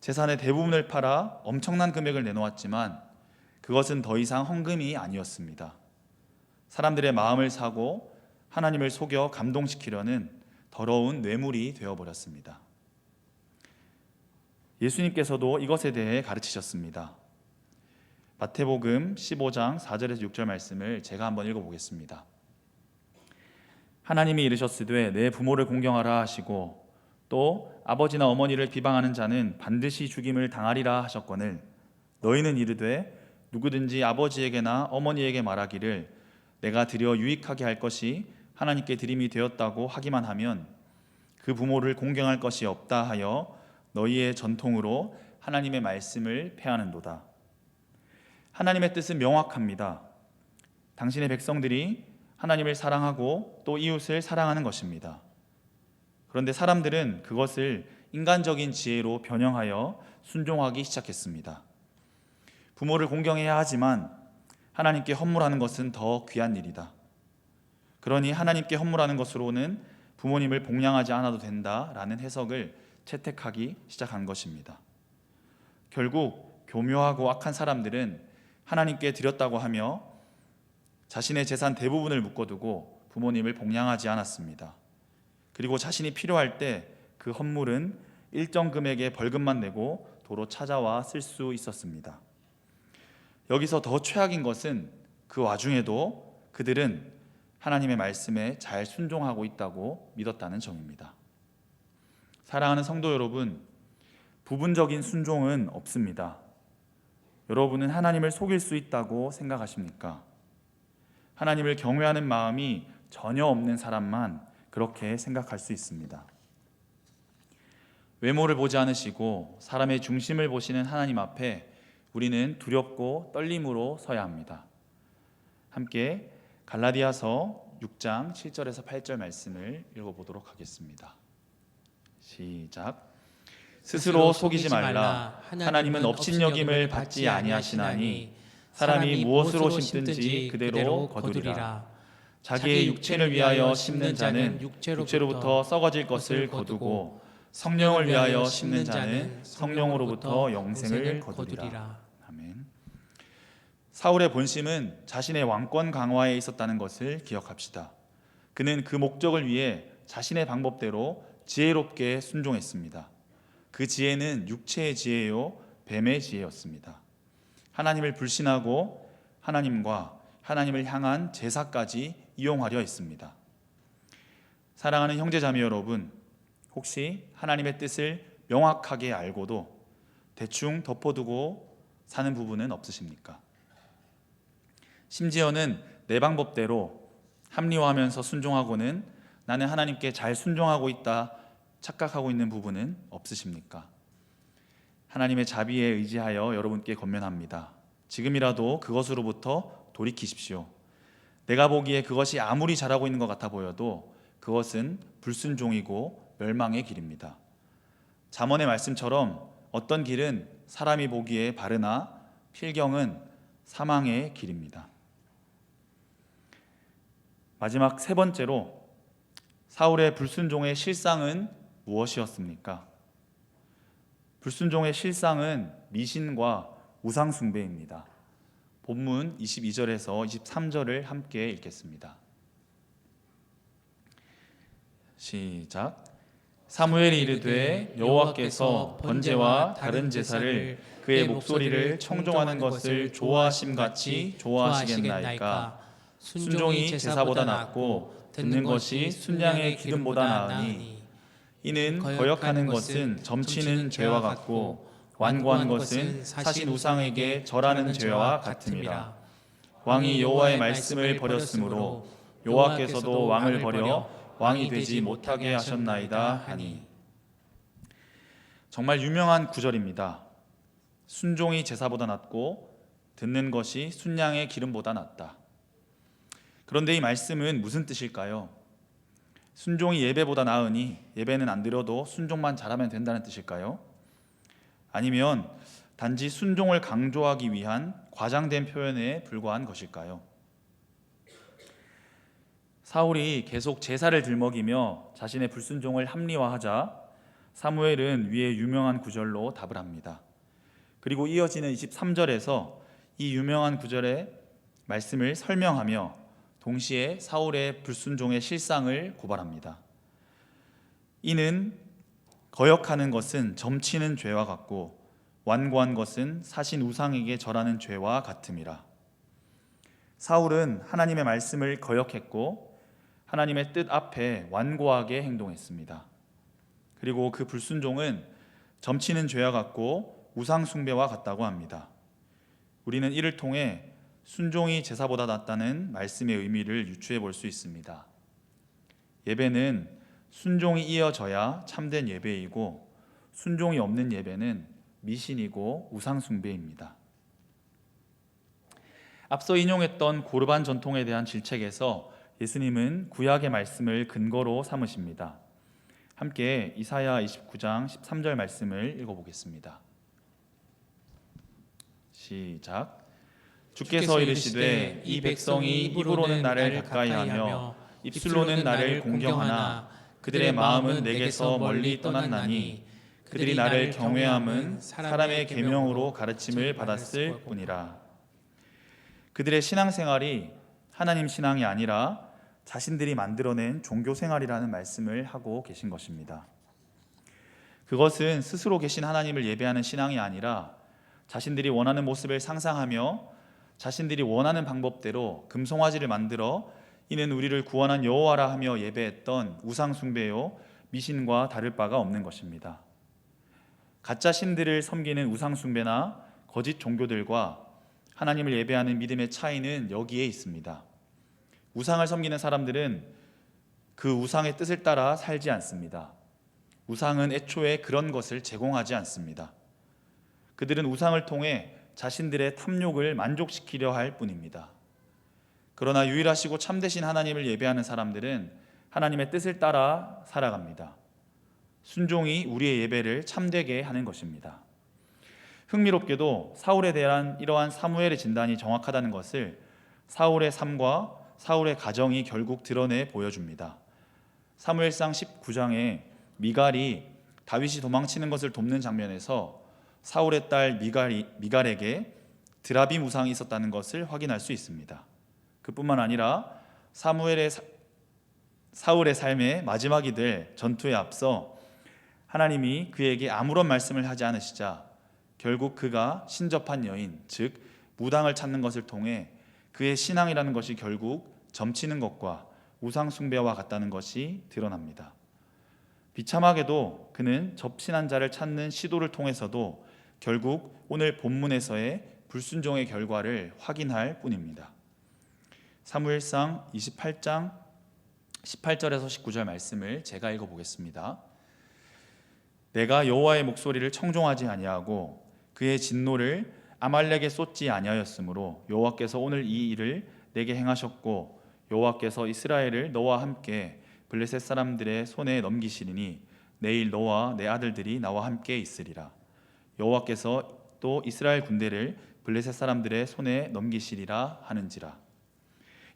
재산의 대부분을 팔아 엄청난 금액을 내놓았지만 그것은 더 이상 헌금이 아니었습니다. 사람들의 마음을 사고 하나님을 속여 감동시키려는 더러운 뇌물이 되어버렸습니다. 예수님께서도 이것에 대해 가르치셨습니다. 마태복음 15장 4절에서 6절 말씀을 제가 한번 읽어보겠습니다. 하나님이 이르셨으되 내 부모를 공경하라 하시고 또 아버지나 어머니를 비방하는 자는 반드시 죽임을 당하리라 하셨거늘 너희는 이르되 누구든지 아버지에게나 어머니에게 말하기를 내가 드려 유익하게 할 것이 하나님께 드림이 되었다고 하기만 하면 그 부모를 공경할 것이 없다 하여 너희의 전통으로 하나님의 말씀을 폐하는도다. 하나님의 뜻은 명확합니다. 당신의 백성들이 하나님을 사랑하고 또 이웃을 사랑하는 것입니다. 그런데 사람들은 그것을 인간적인 지혜로 변형하여 순종하기 시작했습니다. 부모를 공경해야 하지만 하나님께 헌물하는 것은 더 귀한 일이다. 그러니 하나님께 헌물하는 것으로는 부모님을 복양하지 않아도 된다라는 해석을 채택하기 시작한 것입니다. 결국 교묘하고 악한 사람들은 하나님께 드렸다고 하며 자신의 재산 대부분을 묶어두고 부모님을 복양하지 않았습니다. 그리고 자신이 필요할 때 그 헌물은 일정 금액의 벌금만 내고 도로 찾아와 쓸 수 있었습니다. 여기서 더 최악인 것은 그 와중에도 그들은 하나님의 말씀에 잘 순종하고 있다고 믿었다는 점입니다. 사랑하는 성도 여러분, 부분적인 순종은 없습니다. 여러분은 하나님을 속일 수 있다고 생각하십니까? 하나님을 경외하는 마음이 전혀 없는 사람만 그렇게 생각할 수 있습니다. 외모를 보지 않으시고 사람의 중심을 보시는 하나님 앞에 우리는 두렵고 떨림으로 서야 합니다. 함께 갈라디아서 6장 7절에서 8절 말씀을 읽어보도록 하겠습니다. 시작. 스스로 속이지 말라. 하나님은 업신여김을 받지 아니하시나니 사람이 무엇으로 심든지 그대로 거두리라. 자기의 육체를 위하여 심는 자는 육체로부터 썩어질 것을 거두고 성령을 위하여 심는 자는 성령으로부터 영생을 거두리라. 아멘. 사울의 본심은 자신의 왕권 강화에 있었다는 것을 기억합시다. 그는 그 목적을 위해 자신의 방법대로 지혜롭게 순종했습니다. 그 지혜는 육체의 지혜요 뱀의 지혜였습니다. 하나님을 불신하고 하나님과 하나님을 향한 제사까지 이용하려 했습니다. 사랑하는 형제자매 여러분, 혹시 하나님의 뜻을 명확하게 알고도 대충 덮어두고 사는 부분은 없으십니까? 심지어는 내 방법대로 합리화하면서 순종하고는 나는 하나님께 잘 순종하고 있다 착각하고 있는 부분은 없으십니까? 하나님의 자비에 의지하여 여러분께 권면합니다. 지금이라도 그것으로부터 돌이키십시오. 내가 보기에 그것이 아무리 잘하고 있는 것 같아 보여도 그것은 불순종이고 멸망의 길입니다. 잠언의 말씀처럼 어떤 길은 사람이 보기에 바르나 필경은 사망의 길입니다. 마지막 세 번째로 사울의 불순종의 실상은 무엇이었습니까? 불순종의 실상은 미신과 우상 숭배입니다. 본문 22절에서 23절을 함께 읽겠습니다. 시작. 사무엘이 이르되 여호와께서 번제와 다른 제사를 그의 목소리를 청종하는 것을 좋아하심같이 좋아하시겠나이까. 순종이 제사보다 낫고 듣는 것이 순양의 기름보다 나으니 이는 거역하는 것은 점치는 죄와 같고 완고한 것은 사신 우상에게 절하는 죄와 같음이라. 왕이 여호와의 말씀을 버렸으므로 여호와께서도 왕을 버려 왕이 되지 못하게 하셨나이다 하니. 정말 유명한 구절입니다. 순종이 제사보다 낫고 듣는 것이 순양의 기름보다 낫다. 그런데 이 말씀은 무슨 뜻일까요? 순종이 예배보다 나으니 예배는 안 드려도 순종만 잘하면 된다는 뜻일까요? 아니면 단지 순종을 강조하기 위한 과장된 표현에 불과한 것일까요? 사울이 계속 제사를 들먹이며 자신의 불순종을 합리화하자 사무엘은 위의 유명한 구절로 답을 합니다. 그리고 이어지는 23절에서 이 유명한 구절의 말씀을 설명하며 동시에 사울의 불순종의 실상을 고발합니다. 이는 거역하는 것은 점치는 죄와 같고 완고한 것은 사신 우상에게 절하는 죄와 같음이라. 사울은 하나님의 말씀을 거역했고 하나님의 뜻 앞에 완고하게 행동했습니다. 그리고 그 불순종은 점치는 죄와 같고 우상 숭배와 같다고 합니다. 우리는 이를 통해 순종이 제사보다 낫다는 말씀의 의미를 유추해 볼 수 있습니다. 예배는 순종이 이어져야 참된 예배이고 순종이 없는 예배는 미신이고 우상 숭배입니다. 앞서 인용했던 고르반 전통에 대한 질책에서 예수님은 구약의 말씀을 근거로 삼으십니다. 함께 이사야 29장 13절 말씀을 읽어보겠습니다. 시작. 주께서 이르시되 이 백성이 입으로는 나를 가까이하며 입술로는 나를 공경하나 그들의 마음은 내게서 멀리 떠났나니 그들이 나를 경외함은 사람의 계명으로 가르침을 받았을 뿐이라. 그들의 신앙생활이 하나님 신앙이 아니라 자신들이 만들어낸 종교생활이라는 말씀을 하고 계신 것입니다. 그것은 스스로 계신 하나님을 예배하는 신앙이 아니라 자신들이 원하는 모습을 상상하며 자신들이 원하는 방법대로 금송아지를 만들어 이는 우리를 구원한 여호와라 하며 예배했던 우상 숭배요 미신과 다를 바가 없는 것입니다. 가짜 신들을 섬기는 우상 숭배나 거짓 종교들과 하나님을 예배하는 믿음의 차이는 여기에 있습니다. 우상을 섬기는 사람들은 그 우상의 뜻을 따라 살지 않습니다. 우상은 애초에 그런 것을 제공하지 않습니다. 그들은 우상을 통해 자신들의 탐욕을 만족시키려 할 뿐입니다. 그러나 유일하시고 참되신 하나님을 예배하는 사람들은 하나님의 뜻을 따라 살아갑니다. 순종이 우리의 예배를 참되게 하는 것입니다. 흥미롭게도 사울에 대한 이러한 사무엘의 진단이 정확하다는 것을 사울의 삶과 사울의 가정이 결국 드러내 보여줍니다. 사무엘상 19장에 미갈이 다윗이 도망치는 것을 돕는 장면에서 사울의 딸 미갈에게 드라빔 우상이 있었다는 것을 확인할 수 있습니다. 그뿐만 아니라 사울의 삶의 마지막이 될 전투에 앞서 하나님이 그에게 아무런 말씀을 하지 않으시자 결국 그가 신접한 여인, 즉 무당을 찾는 것을 통해 그의 신앙이라는 것이 결국 점치는 것과 우상 숭배와 같다는 것이 드러납니다. 비참하게도 그는 접신한 자를 찾는 시도를 통해서도 결국 오늘 본문에서의 불순종의 결과를 확인할 뿐입니다. 사무엘상 28장 18절에서 19절 말씀을 제가 읽어보겠습니다. 내가 여호와의 목소리를 청종하지 아니하고 그의 진노를 아말렉에 쏟지 아니하였으므로 여호와께서 오늘 이 일을 내게 행하셨고 여호와께서 이스라엘을 너와 함께 블레셋 사람들의 손에 넘기시리니 내일 너와 내 아들들이 나와 함께 있으리라. 여호와께서 또 이스라엘 군대를 블레셋 사람들의 손에 넘기시리라 하는지라.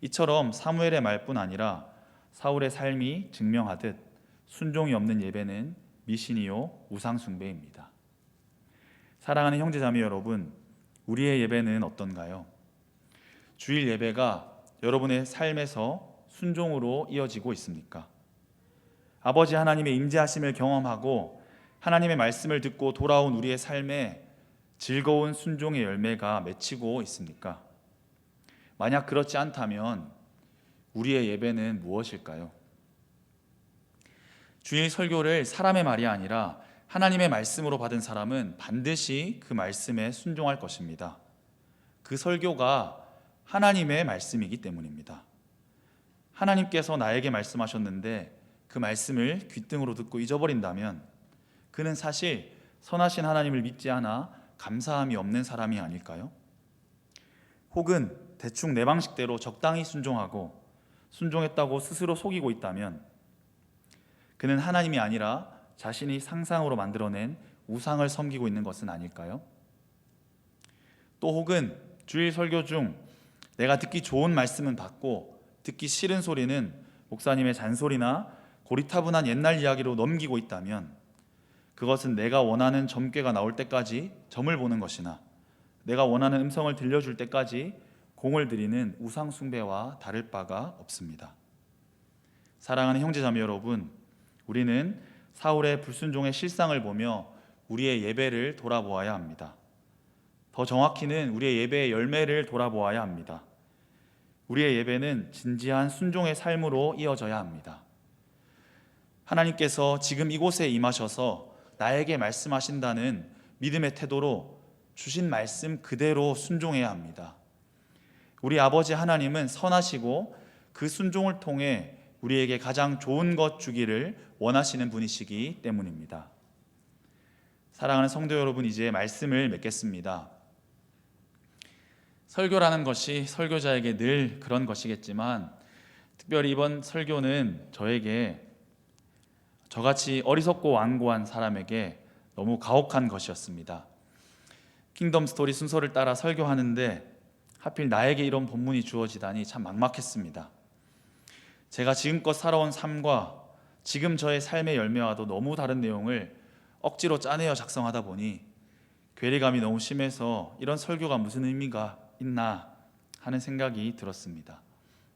이처럼 사무엘의 말뿐 아니라 사울의 삶이 증명하듯 순종이 없는 예배는 미신이요 우상 숭배입니다. 사랑하는 형제자매 여러분, 우리의 예배는 어떤가요? 주일 예배가 여러분의 삶에서 순종으로 이어지고 있습니까? 아버지 하나님의 임재하심을 경험하고 하나님의 말씀을 듣고 돌아온 우리의 삶에 즐거운 순종의 열매가 맺히고 있습니까? 만약 그렇지 않다면 우리의 예배는 무엇일까요? 주일 설교를 사람의 말이 아니라 하나님의 말씀으로 받은 사람은 반드시 그 말씀에 순종할 것입니다. 그 설교가 하나님의 말씀이기 때문입니다. 하나님께서 나에게 말씀하셨는데 그 말씀을 귓등으로 듣고 잊어버린다면 그는 사실 선하신 하나님을 믿지 않아 감사함이 없는 사람이 아닐까요? 혹은 대충 내 방식대로 적당히 순종하고 순종했다고 스스로 속이고 있다면 그는 하나님이 아니라 자신이 상상으로 만들어낸 우상을 섬기고 있는 것은 아닐까요? 또 혹은 주일 설교 중 내가 듣기 좋은 말씀은 받고 듣기 싫은 소리는 목사님의 잔소리나 고리타분한 옛날 이야기로 넘기고 있다면 그것은 내가 원하는 점괘가 나올 때까지 점을 보는 것이나 내가 원하는 음성을 들려줄 때까지 공을 들이는 우상 숭배와 다를 바가 없습니다. 사랑하는 형제자매 여러분, 우리는 사울의 불순종의 실상을 보며 우리의 예배를 돌아보아야 합니다. 더 정확히는 우리의 예배의 열매를 돌아보아야 합니다. 우리의 예배는 진지한 순종의 삶으로 이어져야 합니다. 하나님께서 지금 이곳에 임하셔서 나에게 말씀하신다는 믿음의 태도로 주신 말씀 그대로 순종해야 합니다. 우리 아버지 하나님은 선하시고 그 순종을 통해 우리에게 가장 좋은 것 주기를 원하시는 분이시기 때문입니다. 사랑하는 성도 여러분, 이제 말씀을 맺겠습니다. 설교라는 것이 설교자에게 늘 그런 것이겠지만 특별히 이번 설교는 저같이 어리석고 완고한 사람에게 너무 가혹한 것이었습니다. 킹덤 스토리 순서를 따라 설교하는데 하필 나에게 이런 본문이 주어지다니 참 막막했습니다. 제가 지금껏 살아온 삶과 지금 저의 삶의 열매와도 너무 다른 내용을 억지로 짜내어 작성하다 보니 괴리감이 너무 심해서 이런 설교가 무슨 의미가 있나 하는 생각이 들었습니다.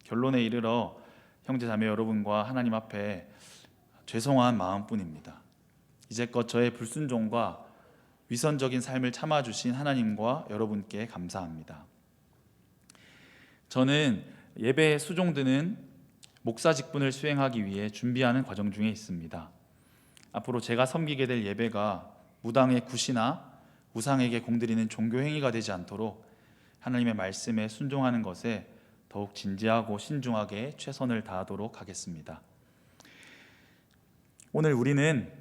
결론에 이르러 형제자매 여러분과 하나님 앞에 죄송한 마음뿐입니다. 이제껏 저의 불순종과 위선적인 삶을 참아주신 하나님과 여러분께 감사합니다. 저는 예배에 수종드는 목사 직분을 수행하기 위해 준비하는 과정 중에 있습니다. 앞으로 제가 섬기게 될 예배가 무당의 굿이나 우상에게 공드리는 종교 행위가 되지 않도록 하나님의 말씀에 순종하는 것에 더욱 진지하고 신중하게 최선을 다하도록 하겠습니다. 오늘 우리는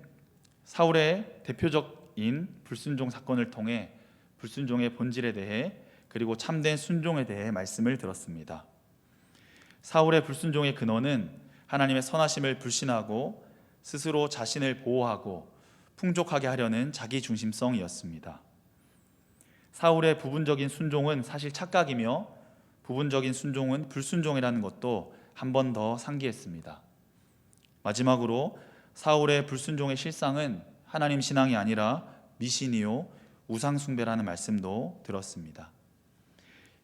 사울의 대표적인 불순종 사건을 통해 불순종의 본질에 대해 그리고 참된 순종에 대해 말씀을 들었습니다. 사울의 불순종의 근원은 하나님의 선하심을 불신하고 스스로 자신을 보호하고 풍족하게 하려는 자기 중심성이었습니다. 사울의 부분적인 순종은 사실 착각이며 부분적인 순종은 불순종이라는 것도 한 번 더 상기했습니다. 마지막으로 사울의 불순종의 실상은 하나님 신앙이 아니라 미신이요 우상 숭배라는 말씀도 들었습니다.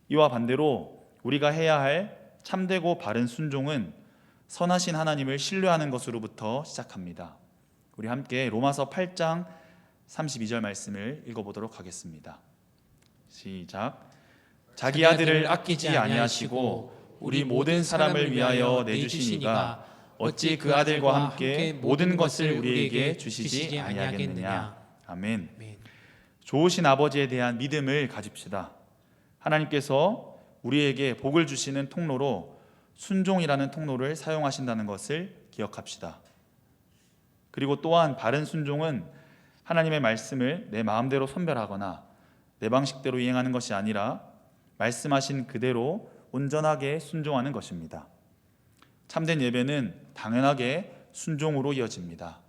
이와 반대로 우리가 해야 할 참되고 바른 순종은 선하신 하나님을 신뢰하는 것으로부터 시작합니다. 우리 함께 로마서 8장 32절 말씀을 읽어보도록 하겠습니다. 시작. 자기 아들을 아끼지 아니하시고 우리 모든 사람을 위하여 내주시니가 어찌 그 아들과 함께 모든 것을 우리에게 주시지 아니하겠느냐. 아멘. 좋으신 아버지에 대한 믿음을 가집시다. 하나님께서 우리에게 복을 주시는 통로로 순종이라는 통로를 사용하신다는 것을 기억합시다. 그리고 또한 바른 순종은 하나님의 말씀을 내 마음대로 선별하거나 내 방식대로 이행하는 것이 아니라 말씀하신 그대로 온전하게 순종하는 것입니다. 참된 예배는 당연하게 순종으로 이어집니다.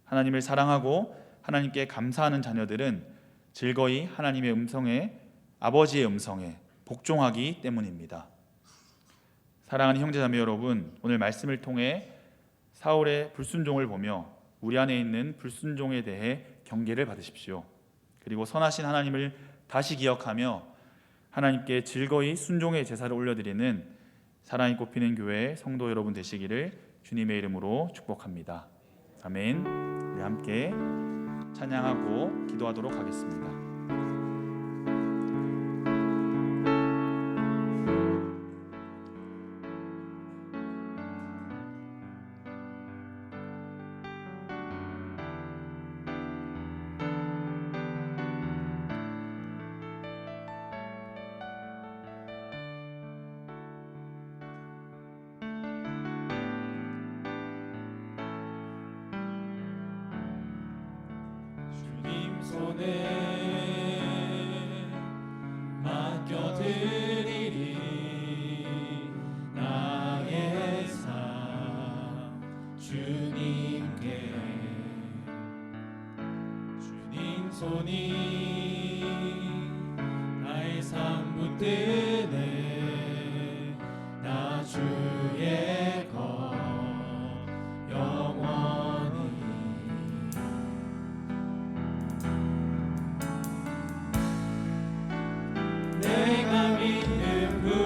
하나님을 사랑하고 하나님께 감사하는 자녀들은 즐거이 하나님의 음성에, 아버지의 음성에 복종하기 때문입니다. 사랑하는 형제자매 여러분, 오늘 말씀을 통해 사울의 불순종을 보며 우리 안에 있는 불순종에 대해 경계를 받으십시오. 그리고 선하신 하나님을 다시 기억하며 하나님께 즐거이 순종의 제사를 올려드리는 사랑이 꽃피는 교회 성도 여러분 되시기를 주님의 이름으로 축복합니다. 아멘. 우리 함께 찬양하고 기도하도록 하겠습니다. 손에 맡겨드리리 나의 삶 주님께 주님 손이 나의 삶 붙드네 나 주의 것 영원히 내가 믿는 그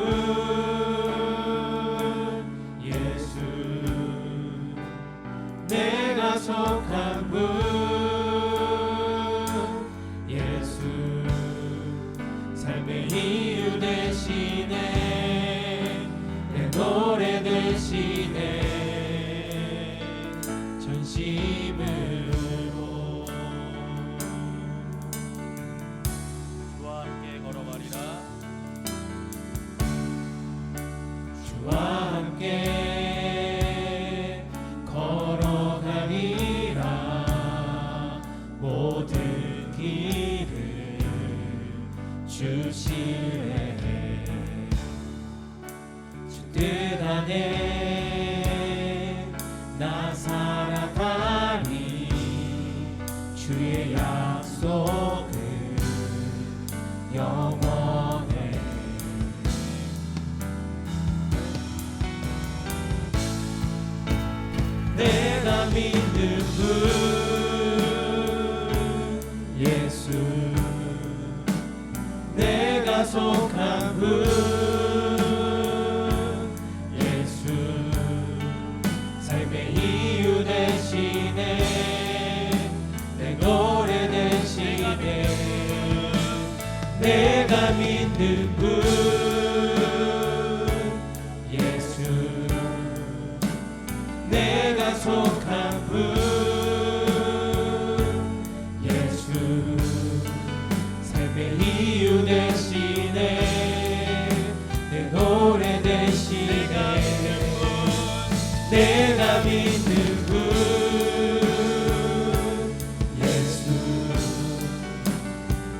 속한 분 예수 삶의 이유 되시네 내 노래 되시네 전심으로 주와 함께 걸어가리라. 주와 함께 걸어가리라 모든 길을 주시네 주 뜻 안에 나 살아가니 주의 약속은 영원해 내가 믿는 분 예수 내가 속한 분 예수 삶의 이유 되시네 내 노래 되시네 내가 믿는 분 예수 내가 속한 분 예수 삶의 이유 되시네 내 노래 되시네 내가 믿는 분 예수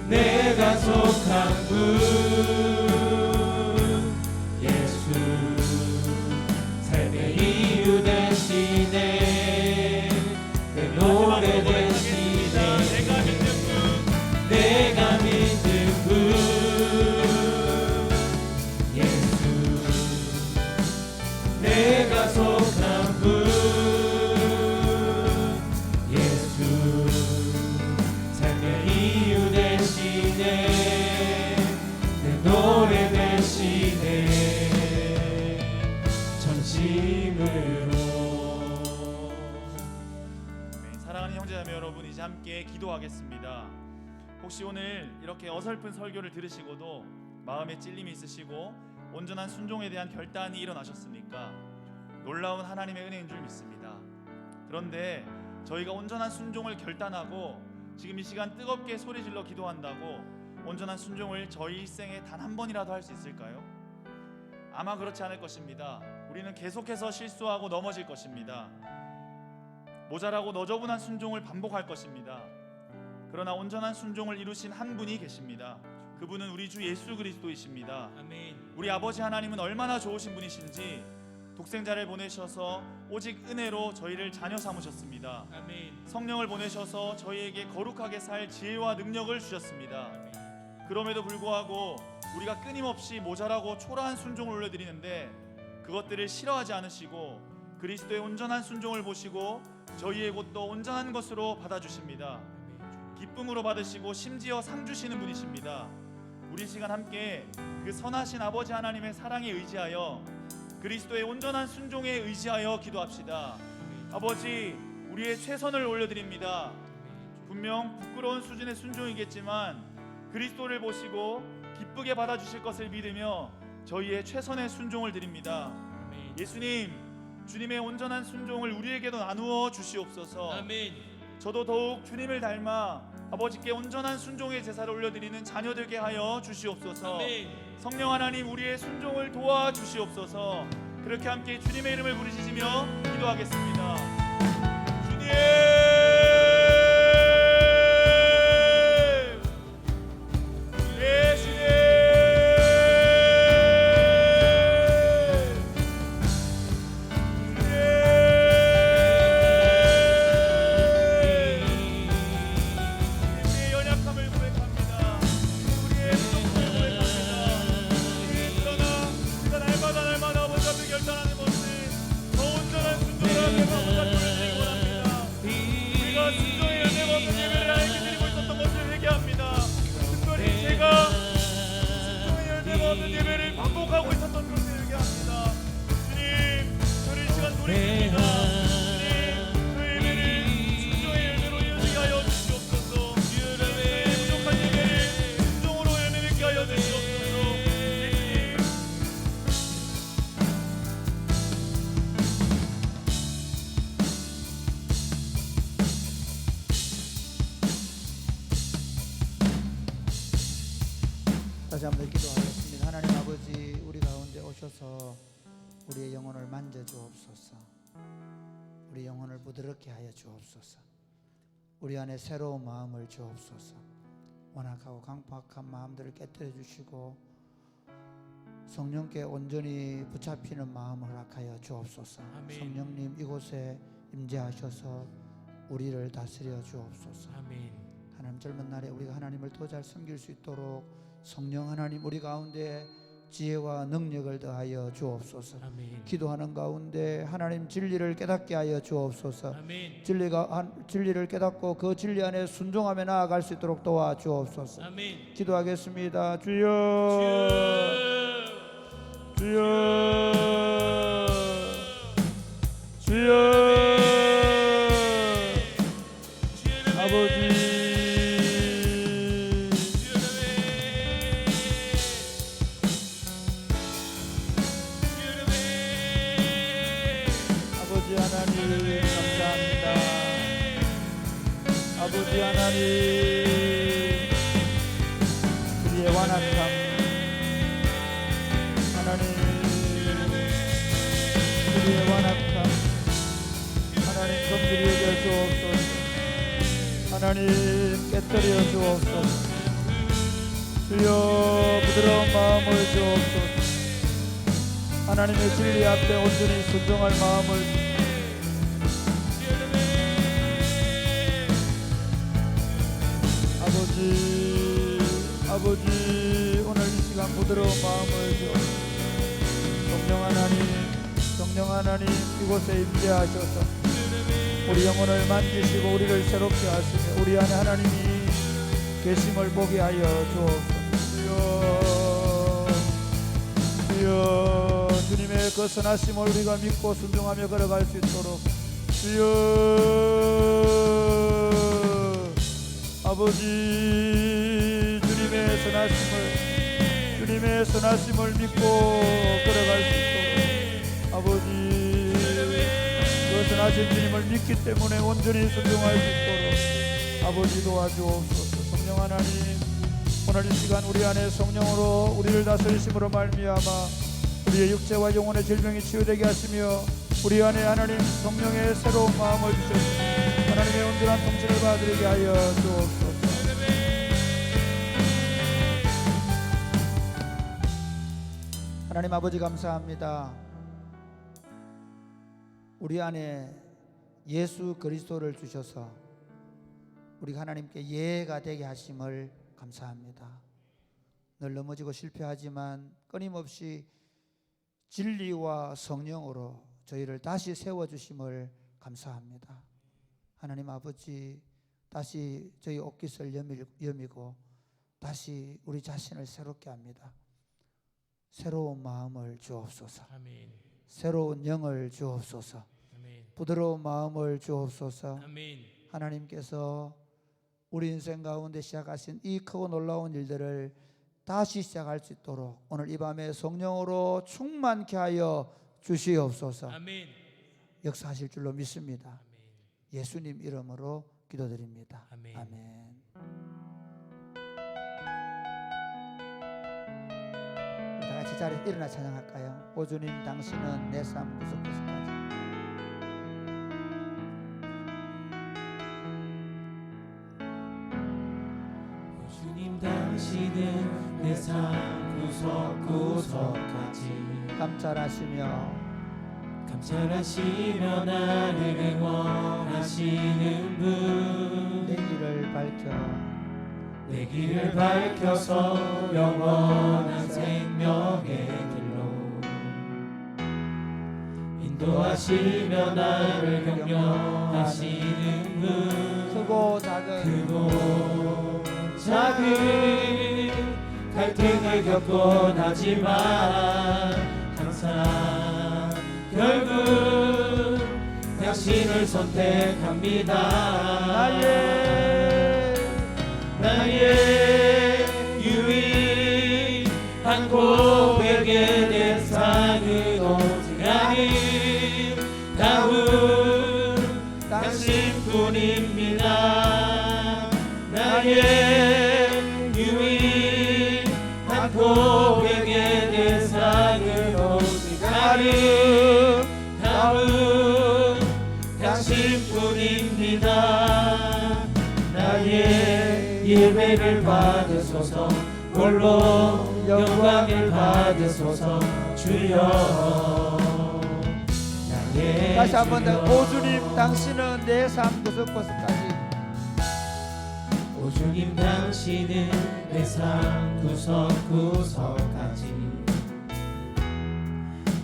내가 속한 분 예수 삶의 이유 되시네 내 노래 되시네 내가 믿는 분 예수 내가 속한 분 예수 삶의 이유 되시네 내 노래 되시네 전심으로 네, 사랑하는 형제자매 여러분, 이제 함께 기도하겠습니다. 혹시 오늘 이렇게 어설픈 설교를 들으시고도 마음에 찔림이 있으시고 온전한 순종에 대한 결단이 일어나셨습니까? 놀라운 하나님의 은혜인 줄 믿습니다. 그런데 저희가 온전한 순종을 결단하고 지금 이 시간 뜨겁게 소리질러 기도한다고 온전한 순종을 저희 일생에 단 한 번이라도 할 수 있을까요? 아마 그렇지 않을 것입니다. 우리는 계속해서 실수하고 넘어질 것입니다. 모자라고 너저분한 순종을 반복할 것입니다. 그러나 온전한 순종을 이루신 한 분이 계십니다. 그분은 우리 주 예수 그리스도이십니다. 아멘. 우리 아버지 하나님은 얼마나 좋으신 분이신지 독생자를 보내셔서 오직 은혜로 저희를 자녀 삼으셨습니다. 아멘. 성령을 보내셔서 저희에게 거룩하게 살 지혜와 능력을 주셨습니다. 그럼에도 불구하고 우리가 끊임없이 모자라고 초라한 순종을 올려드리는데 그것들을 싫어하지 않으시고 그리스도의 온전한 순종을 보시고 저희의 곳도 온전한 것으로 받아주십니다. 기쁨으로 받으시고 심지어 상 주시는 분이십니다. 우리 시간 함께 그 선하신 아버지 하나님의 사랑에 의지하여 그리스도의 온전한 순종에 의지하여 기도합시다. 아버지, 우리의 최선을 올려드립니다. 분명 부끄러운 수준의 순종이겠지만 그리스도를 보시고 기쁘게 받아주실 것을 믿으며 저희의 최선의 순종을 드립니다. 예수님, 주님의 온전한 순종을 우리에게도 나누어 주시옵소서. 아멘. 저도 더욱 주님을 닮아 아버지께 온전한 순종의 제사를 올려드리는 자녀들게 하여 주시옵소서. 아멘. 성령 하나님, 우리의 순종을 도와 주시옵소서. 그렇게 함께 주님의 이름을 부르짖으며 기도하겠습니다. 주님, 다시 한번 기도하겠습니다. 하나님 아버지, 우리 가운데 오셔서 우리의 영혼을 만져 주옵소서. 우리 영혼을 부드럽게 하여 주옵소서. 우리 안에 새로운 마음을 주옵소서. 완악하고 강팍한 마음들을 깨뜨려 주시고 성령께 온전히 붙잡히는 마음을 허락하여 주옵소서. 아멘. 성령님 이곳에 임재하셔서 우리를 다스려 주옵소서. 아멘. 하나님, 젊은 날에 우리가 하나님을 더 잘 섬길 수 있도록 성령 하나님 우리 가운데 지혜와 능력을 더하여 주옵소서. 아멘. 기도하는 가운데 하나님 진리를 깨닫게 하여 주옵소서. 아멘. 진리를 깨닫고 그 진리 안에 순종하며 나아갈 수 있도록 도와 주옵소서. 아멘. 기도하겠습니다. 주여, 주여, 주여. 아버지, 아버지 하나님 감사합니다. 아버지 하나님, 우리의 완악함 하나님, 우리의 완악함 하나님 긍휼히 여겨 주옵소서. 하나님 깨뜨려 주옵소서. 주여 부드러운 마음을 주옵소서. 하나님의 진리 앞에 온전히 순종할 마음을 아버지 오늘 이 시간 부드러운 마음을 주옵소서. 성령 하나님 이곳에 임재하셔서 우리 영혼을 만지시고 우리를 새롭게 하시며 우리 안에 하나님이 계심을 보게 하여 주옵소서. 주여 주님의 그 선하심을 우리가 믿고 순종하며 걸어갈 수 있도록 주여 아버지 주님의 선하심을 믿고 걸어갈 수 있도록 아버지 그 선하신 주님을 믿기 때문에 온전히 순종할 수 있도록 아버지 도와주옵소서. 성령 하나님 오늘 이 시간 우리 안에 성령으로 우리를 다스리심으로 말미암아 우리의 육체와 영혼의 질병이 치유되게 하시며 우리 안에 하나님 성령의 새로운 마음을 주셔서 하나님의 온전한 통치를 받으리게 하여 주옵소서. 하나님 아버지 감사합니다. 우리 안에 예수 그리스도를 주셔서 우리가 하나님께 예가 되게 하심을 감사합니다. 늘 넘어지고 실패하지만 끊임없이 진리와 성령으로 저희를 다시 세워주심을 감사합니다. 하나님 아버지 다시 저희 옷깃을 여미고 다시 우리 자신을 새롭게 합니다. 새로운 마음을 주옵소서. 아멘. 새로운 영을 주옵소서. 아멘. 부드러운 마음을 주옵소서. 아멘. 하나님께서 우리 인생 가운데 시작하신 이 크고 놀라운 일들을 다시 시작할 수 있도록 오늘 이 밤에 성령으로 충만케 하여 주시옵소서. 아멘. 역사하실 줄로 믿습니다. 아멘. 예수님 이름으로 기도드립니다. 아멘. 아멘. 다 같이 자리에서 일어나 찬양할까요? 오 주님 당신은 내 삶 구속하시까지. 주님 당신은 내 삶 구석구석까지 감찰하시며 나를 응원하시는 분 내 길을 밝혀서 영원한 생명의 길로 인도하시며 나를 격려하시는 분 크고 작은 갈등을 겪곤 하지만 항상 결국 당신을 선택합니다. 나의 유일한 고백에 대상은 오직 아름다운 당신뿐입니다. 나의 유일한 예배를 받으소서. 홀로 영광을 받으소서. 주여 나의 다시 한 번 더. 주여. 오 주님, 당신은 내 삶 구석구석까지. 오 주님 당신은 내 삶 구석구석까지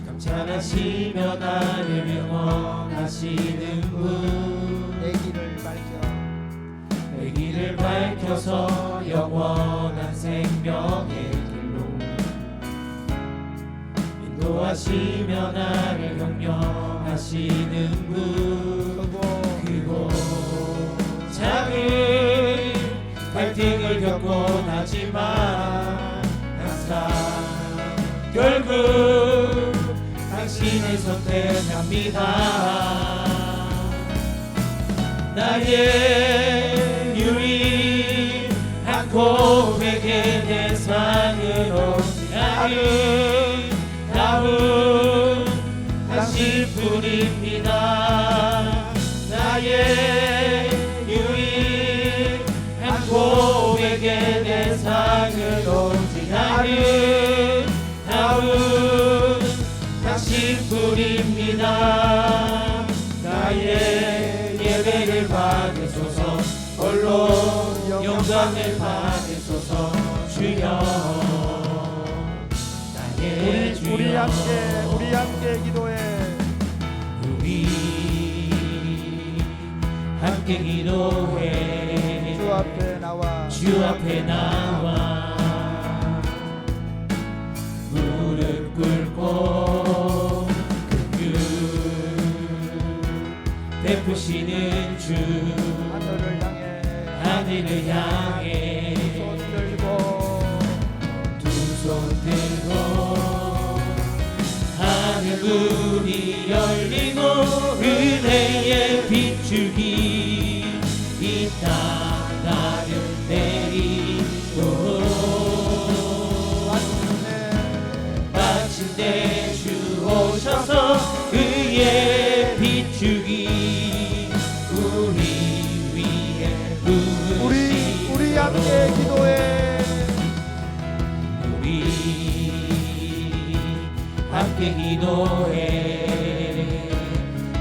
감찰하시며 나를 영원하시는 분. 내 길을 밝혀 내 길을 밝혀서 영원한 생명의 길로 인도하시며 나를 격려하시는 분. 그곳 작은 갈등을 겪곤 하지만 항상 결국 당신을 선택합니다. 나의 유일한 고백의 대상으로 아름다운 당신뿐입니다. 나의 유일한 고백의 대상으로 아름다운 당신뿐입니다. 나의 예배를 받으소서. 홀로 영광을 받으소서. 주여 나의 주여. 우리 함께 기도해. 우리 함께 기도해. 주 앞에 나와. 주 앞에 나와 무릎 꿇고 그 베푸시는 주 하늘을 향해 두 손 들고 하늘 문이 열리고 은혜의 비추기 이 땅 나를 내리고 마침내 주 오셔서 그의 비추기 우리 위에 우리 함께 기도해. 우리 함께 기도해.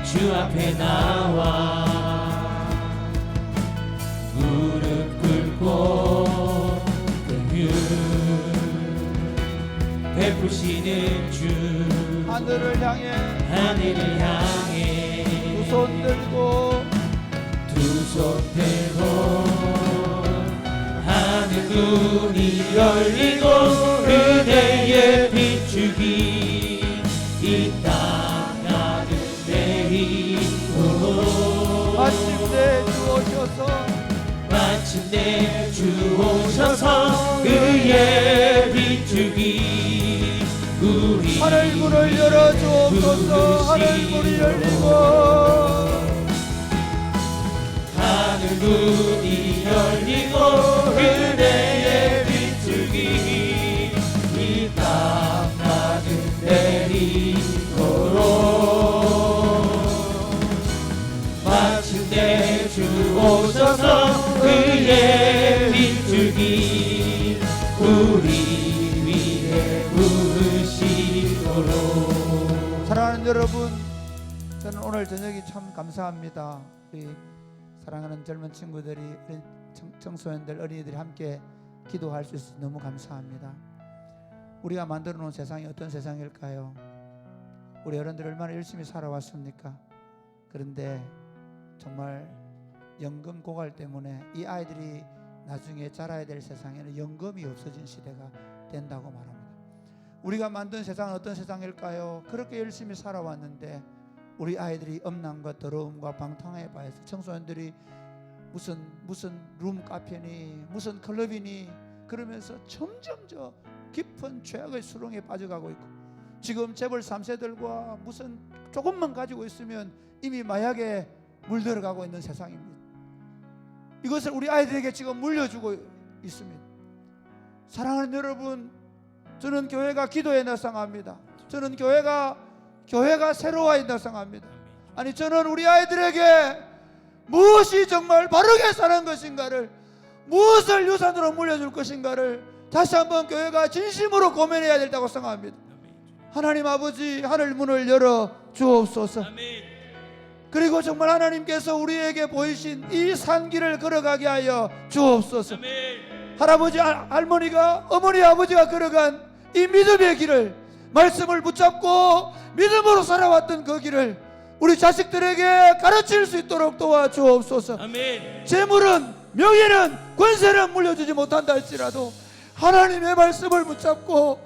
주 앞에 나와 무릎 꿇고 긍휼 베푸시는 주 하늘을 향해 두 손 들고 하늘 문이 열리고 그대의 비추기 이 땅 나를 내리고 마침내 주 오셔서 그의 비추기 우리 하늘 문을 열어주옵소서. 하늘 문이 열리고 하늘 문이 열리고 그대의 비추기 이 땅 나를 내리도록 마침내 주 오셔서 그의 비추기 우리 위에 부으시도록. 사랑하는 여러분, 저는 오늘 저녁이 참 감사합니다. 우리 사랑하는 젊은 친구들이, 청소년들, 어린이들이 함께 기도할 수 있어서 너무 감사합니다. 우리가 만들어 놓은 세상이 어떤 세상일까요? 우리 어른들 얼마나 열심히 살아왔습니까? 그런데 정말 연금 고갈 때문에 이 아이들이 나중에 자라야 될 세상에는 연금이 없어진 시대가 된다고 말합니다. 우리가 만든 세상은 어떤 세상일까요? 그렇게 열심히 살아왔는데 우리 아이들이 음란과 더러움과 방탕에 빠져서 청소년들이 무슨 룸 카페니 무슨 클럽이니 그러면서 점점 저 깊은 죄악의 수렁에 빠져가고 있고, 지금 재벌 3세들과 무슨 조금만 가지고 있으면 이미 마약에 물들어가고 있는 세상입니다. 이것을 우리 아이들에게 지금 물려주고 있습니다. 사랑하는 여러분, 저는 교회가 기도에 나상합니다. 저는 교회가 새로워야 나상합니다. 아니, 저는 우리 아이들에게 무엇이 정말 바르게 사는 것인가를 무엇을 유산으로 물려줄 것인가를 다시 한번 교회가 진심으로 고민해야 된다고 생각합니다. 하나님 아버지, 하늘 문을 열어 주옵소서. 그리고 정말 하나님께서 우리에게 보이신 이 산길을 걸어가게 하여 주옵소서. 할아버지, 할머니가, 어머니, 아버지가 걸어간 이 믿음의 길을, 말씀을 붙잡고 믿음으로 살아왔던 그 길을 우리 자식들에게 가르칠 수 있도록 도와주옵소서. 재물은, 명예는, 권세는 물려주지 못한다 할지라도 하나님의 말씀을 붙잡고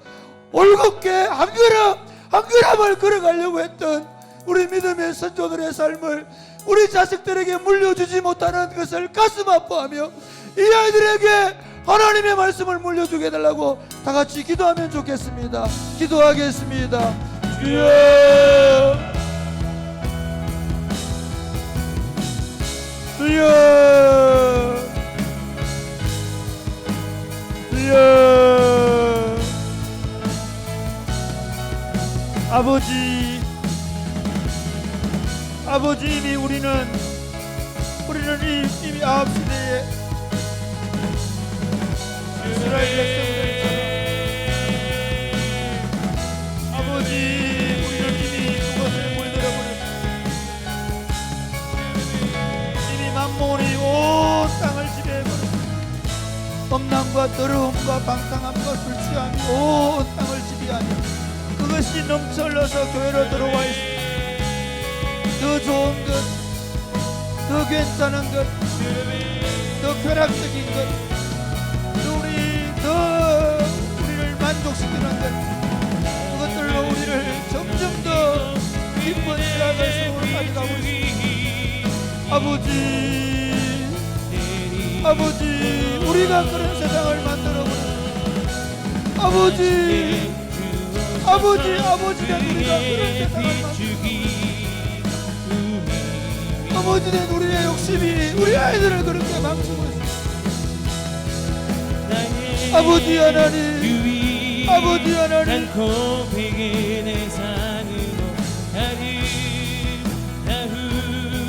올곧게 한 걸음 한 걸음을 걸어가려고 했던 우리 믿음의 선조들의 삶을 우리 자식들에게 물려주지 못하는 것을 가슴 아파하며 이 아이들에게 하나님의 말씀을 물려주게 해달라고 다 같이 기도하면 좋겠습니다. 기도하겠습니다. 주여, 주여, 주여. 아버지, 아버지, 이미 우리는 이미 아합 시대에 이스라엘 백성들처럼 아버지, 우리는 이미 그것을 물들어버렸습니다. 이미 만몬이 온 땅을 지배해버렸습니다. 엄랑과 더러움과 방탕함과 술 취함이 온 땅을 지배하며 그것이 넘쳐 흘러서 교회로 들어와 있습니다. 더 좋은 것, 더 괜찮은 것, 더 쾌락적인 것, 더 우리를 만족시키는 것, 그것들로 우리를 점점 더 기쁜 시작을 세월을 가져가고 있습니다. 아버지, 아버지, 우리가 그런 세상을 만들어버렸습니다. 아버지, 아버지, 아버지는 우리가 그런 세상을 만들어버렸습니다. 아버지는 우리의 욕심이 우리 아이들을 그렇게 망치고 있습니다. 아버지 하나님, 아버지 하나님,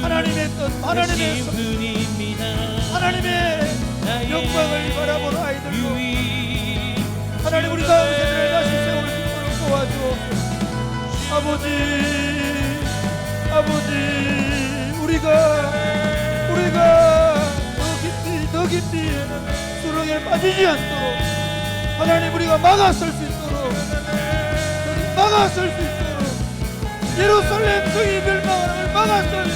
하나님의 뜻, 하나님의 섭, 하나님의 영광을 바라보는 아이들로 하나님 우리 다음 세대를 다시 세울 수 있도록 도와주옵소서. 아버지, 아버지, 우리가 더 깊이 수렁에 빠지지 않도록 하나님 우리가 막아설 수 있도록 예루살렘 성이 멸망을 막아설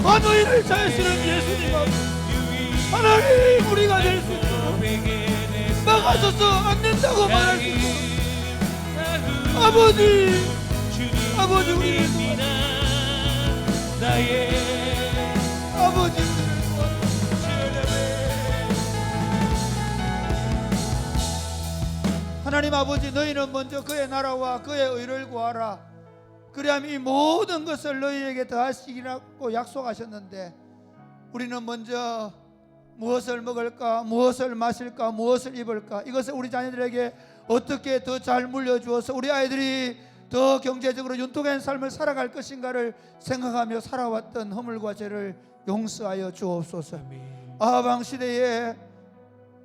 만우인을 자유시는 예수님 하나님 우리가 될 수 있도록 막아서서 안 된다고 말할 수 있도록 아버지 우리를 아버지 하나님 아버지, 너희는 먼저 그의 나라와 그의 의를 구하라. 그리하면 이 모든 것을 너희에게 더하시리라고 약속하셨는데 우리는 먼저 무엇을 먹을까, 무엇을 마실까, 무엇을 입을까, 이것을 우리 자녀들에게 어떻게 더 잘 물려주어서 우리 아이들이 더 경제적으로 윤택한 삶을 살아갈 것인가를 생각하며 살아왔던 허물과 죄를 용서하여 주옵소서. 아방 시대에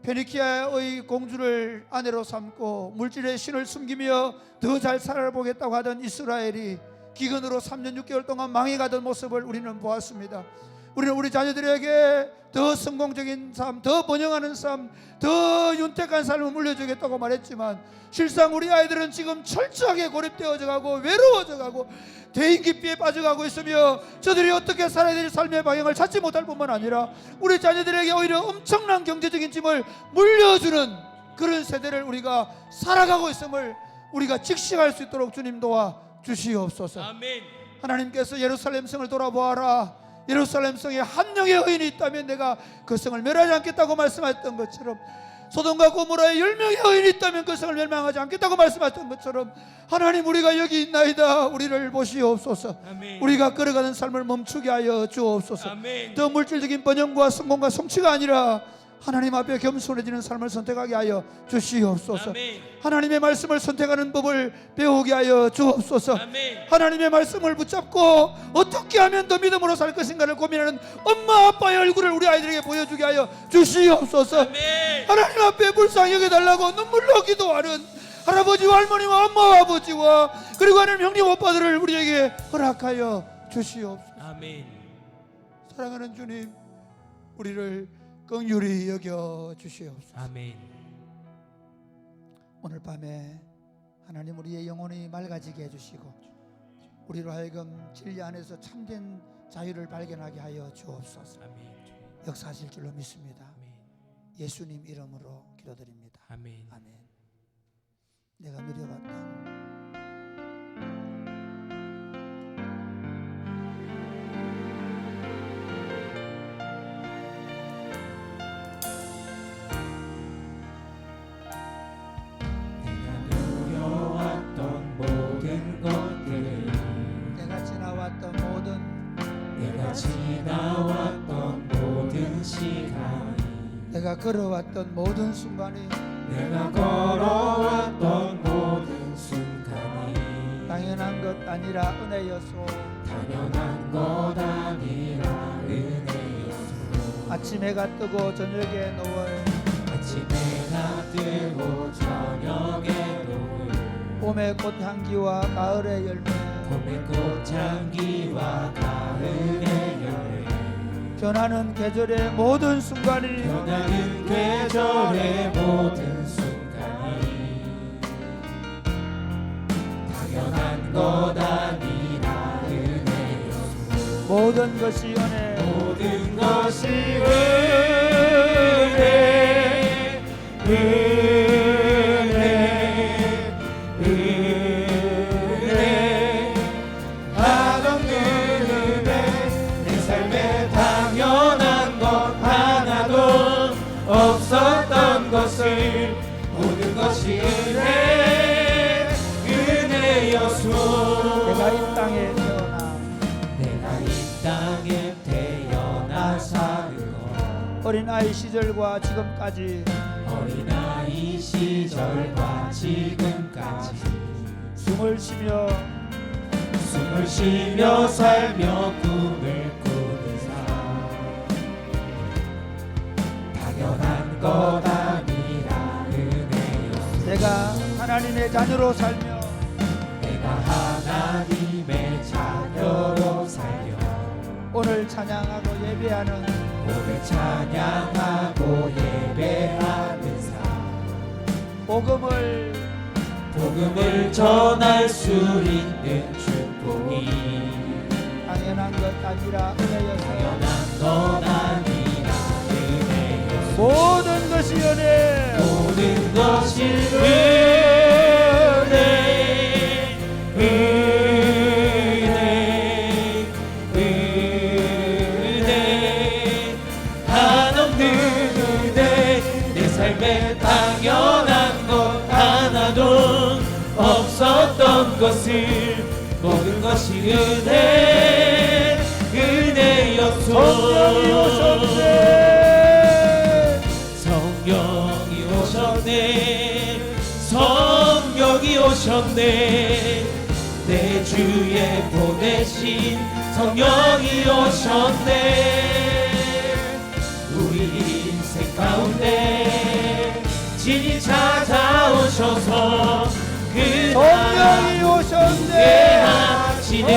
페니키아의 공주를 아내로 삼고 물질의 신을 숨기며 더 잘 살아보겠다고 하던 이스라엘이 기근으로 3년 6개월 동안 망해가던 모습을 우리는 보았습니다. 우리는 우리 자녀들에게 더 성공적인 삶, 더 번영하는 삶, 더 윤택한 삶을 물려주겠다고 말했지만 실상 우리 아이들은 지금 철저하게 고립되어져 가고 외로워져 가고 대인 기피에 빠져가고 있으며 저들이 어떻게 살아야 될 삶의 방향을 찾지 못할 뿐만 아니라 우리 자녀들에게 오히려 엄청난 경제적인 짐을 물려주는 그런 세대를 우리가 살아가고 있음을 우리가 직시할 수 있도록 주님 도와 주시옵소서. 아멘. 하나님께서 예루살렘 성을 돌아보아라. 예루살렘 성에 한 명의 의인이 있다면 내가 그 성을 멸하지 않겠다고 말씀하셨던 것처럼 소돔과 고모라에 10명의 의인이 있다면 그 성을 멸망하지 않겠다고 말씀하셨던 것처럼 하나님 우리가 여기 있나이다. 우리를 보시옵소서. 아멘. 우리가 걸어가는 삶을 멈추게 하여 주옵소서. 아멘. 더 물질적인 번영과 성공과 성취가 아니라 하나님 앞에 겸손해지는 삶을 선택하게 하여 주시옵소서. 아멘. 하나님의 말씀을 선택하는 법을 배우게 하여 주옵소서. 아멘. 하나님의 말씀을 붙잡고 어떻게 하면 더 믿음으로 살 것인가를 고민하는 엄마 아빠의 얼굴을 우리 아이들에게 보여주게 하여 주시옵소서. 아멘. 하나님 앞에 불쌍히 여겨달라고 눈물로 기도하는 할아버지와 할머니와 엄마와 아버지와 그리고 하나님 형님 오빠들을 우리에게 허락하여 주시옵소서. 아멘. 사랑하는 주님, 우리를 긍휼히 여겨 주시옵소서. 아멘. 오늘 밤에 하나님 우리의 영혼이 맑아지게 해주시고 우리로 하여금 진리 안에서 참된 자유를 발견하게 하여 주옵소서. 아멘. 역사하실 줄로 믿습니다. 아멘. 예수님 이름으로 기도드립니다. 아멘. 아멘. 내가 누려봤던 누려왔던 모든 것들, 내가 지나왔던 모든 내가 지나왔던 모든 시간이, 내가 걸어왔던 모든 순간이 내가 걸어왔던 모든 순간이 당연한 것 아니라 은혜였소. 당연한 것 아니라 은혜였소. 아침 해가 뜨고 저녁에 노을, 아침 해가 뜨고 저녁에 노을, 봄의 꽃향기와 가을의 열매, 봄의 꽃향기와 가을의 열매, 변하는 계절의 모든 순간이 변하는 계절의 모든 순간이 당연한 것 아니라 은혜였소. 모든 것이 은혜, 모든 것이 은혜, 은혜, 은혜, 한없는 은혜. 내 삶에 당연한 것 하나도 없었던 것을 모든 것이 은혜, 은혜였소. 내가 이 땅에 태어나 내가 이 땅에 태어나 사는 것, 어린아이 시절과 지금까지 어린아이 시절과 지금까지 숨을 쉬며 숨을 쉬며 살며 꿈을 꾸는 삶, 당연한 것 아니라 은혜였소. 내가 하나님의 자녀로 살며 내가 하나님의 자녀로 살며 오늘 찬양하고 예배하는 오늘 찬양하고 예배하는 삶, 복음을 전할 수 있는 축복이 당연한 것 아니라 은혜였소. 당연한 것 아니라 은혜였소. 모든 것이 은혜, 모든 것이 은혜, 은혜, 은혜, 한없는 은혜. 내 삶에 당연한 것 하나도 없었던 것을 모든 것이 은혜, 은혜였소. 성령이 오셨네, 성령이 오셨네, 성령이 오셨네, 내 주에 보내신 성령이 오셨네. 우리 인생 가운데 진히 찾아오셔서 그 성령이 오셨네, 하시네.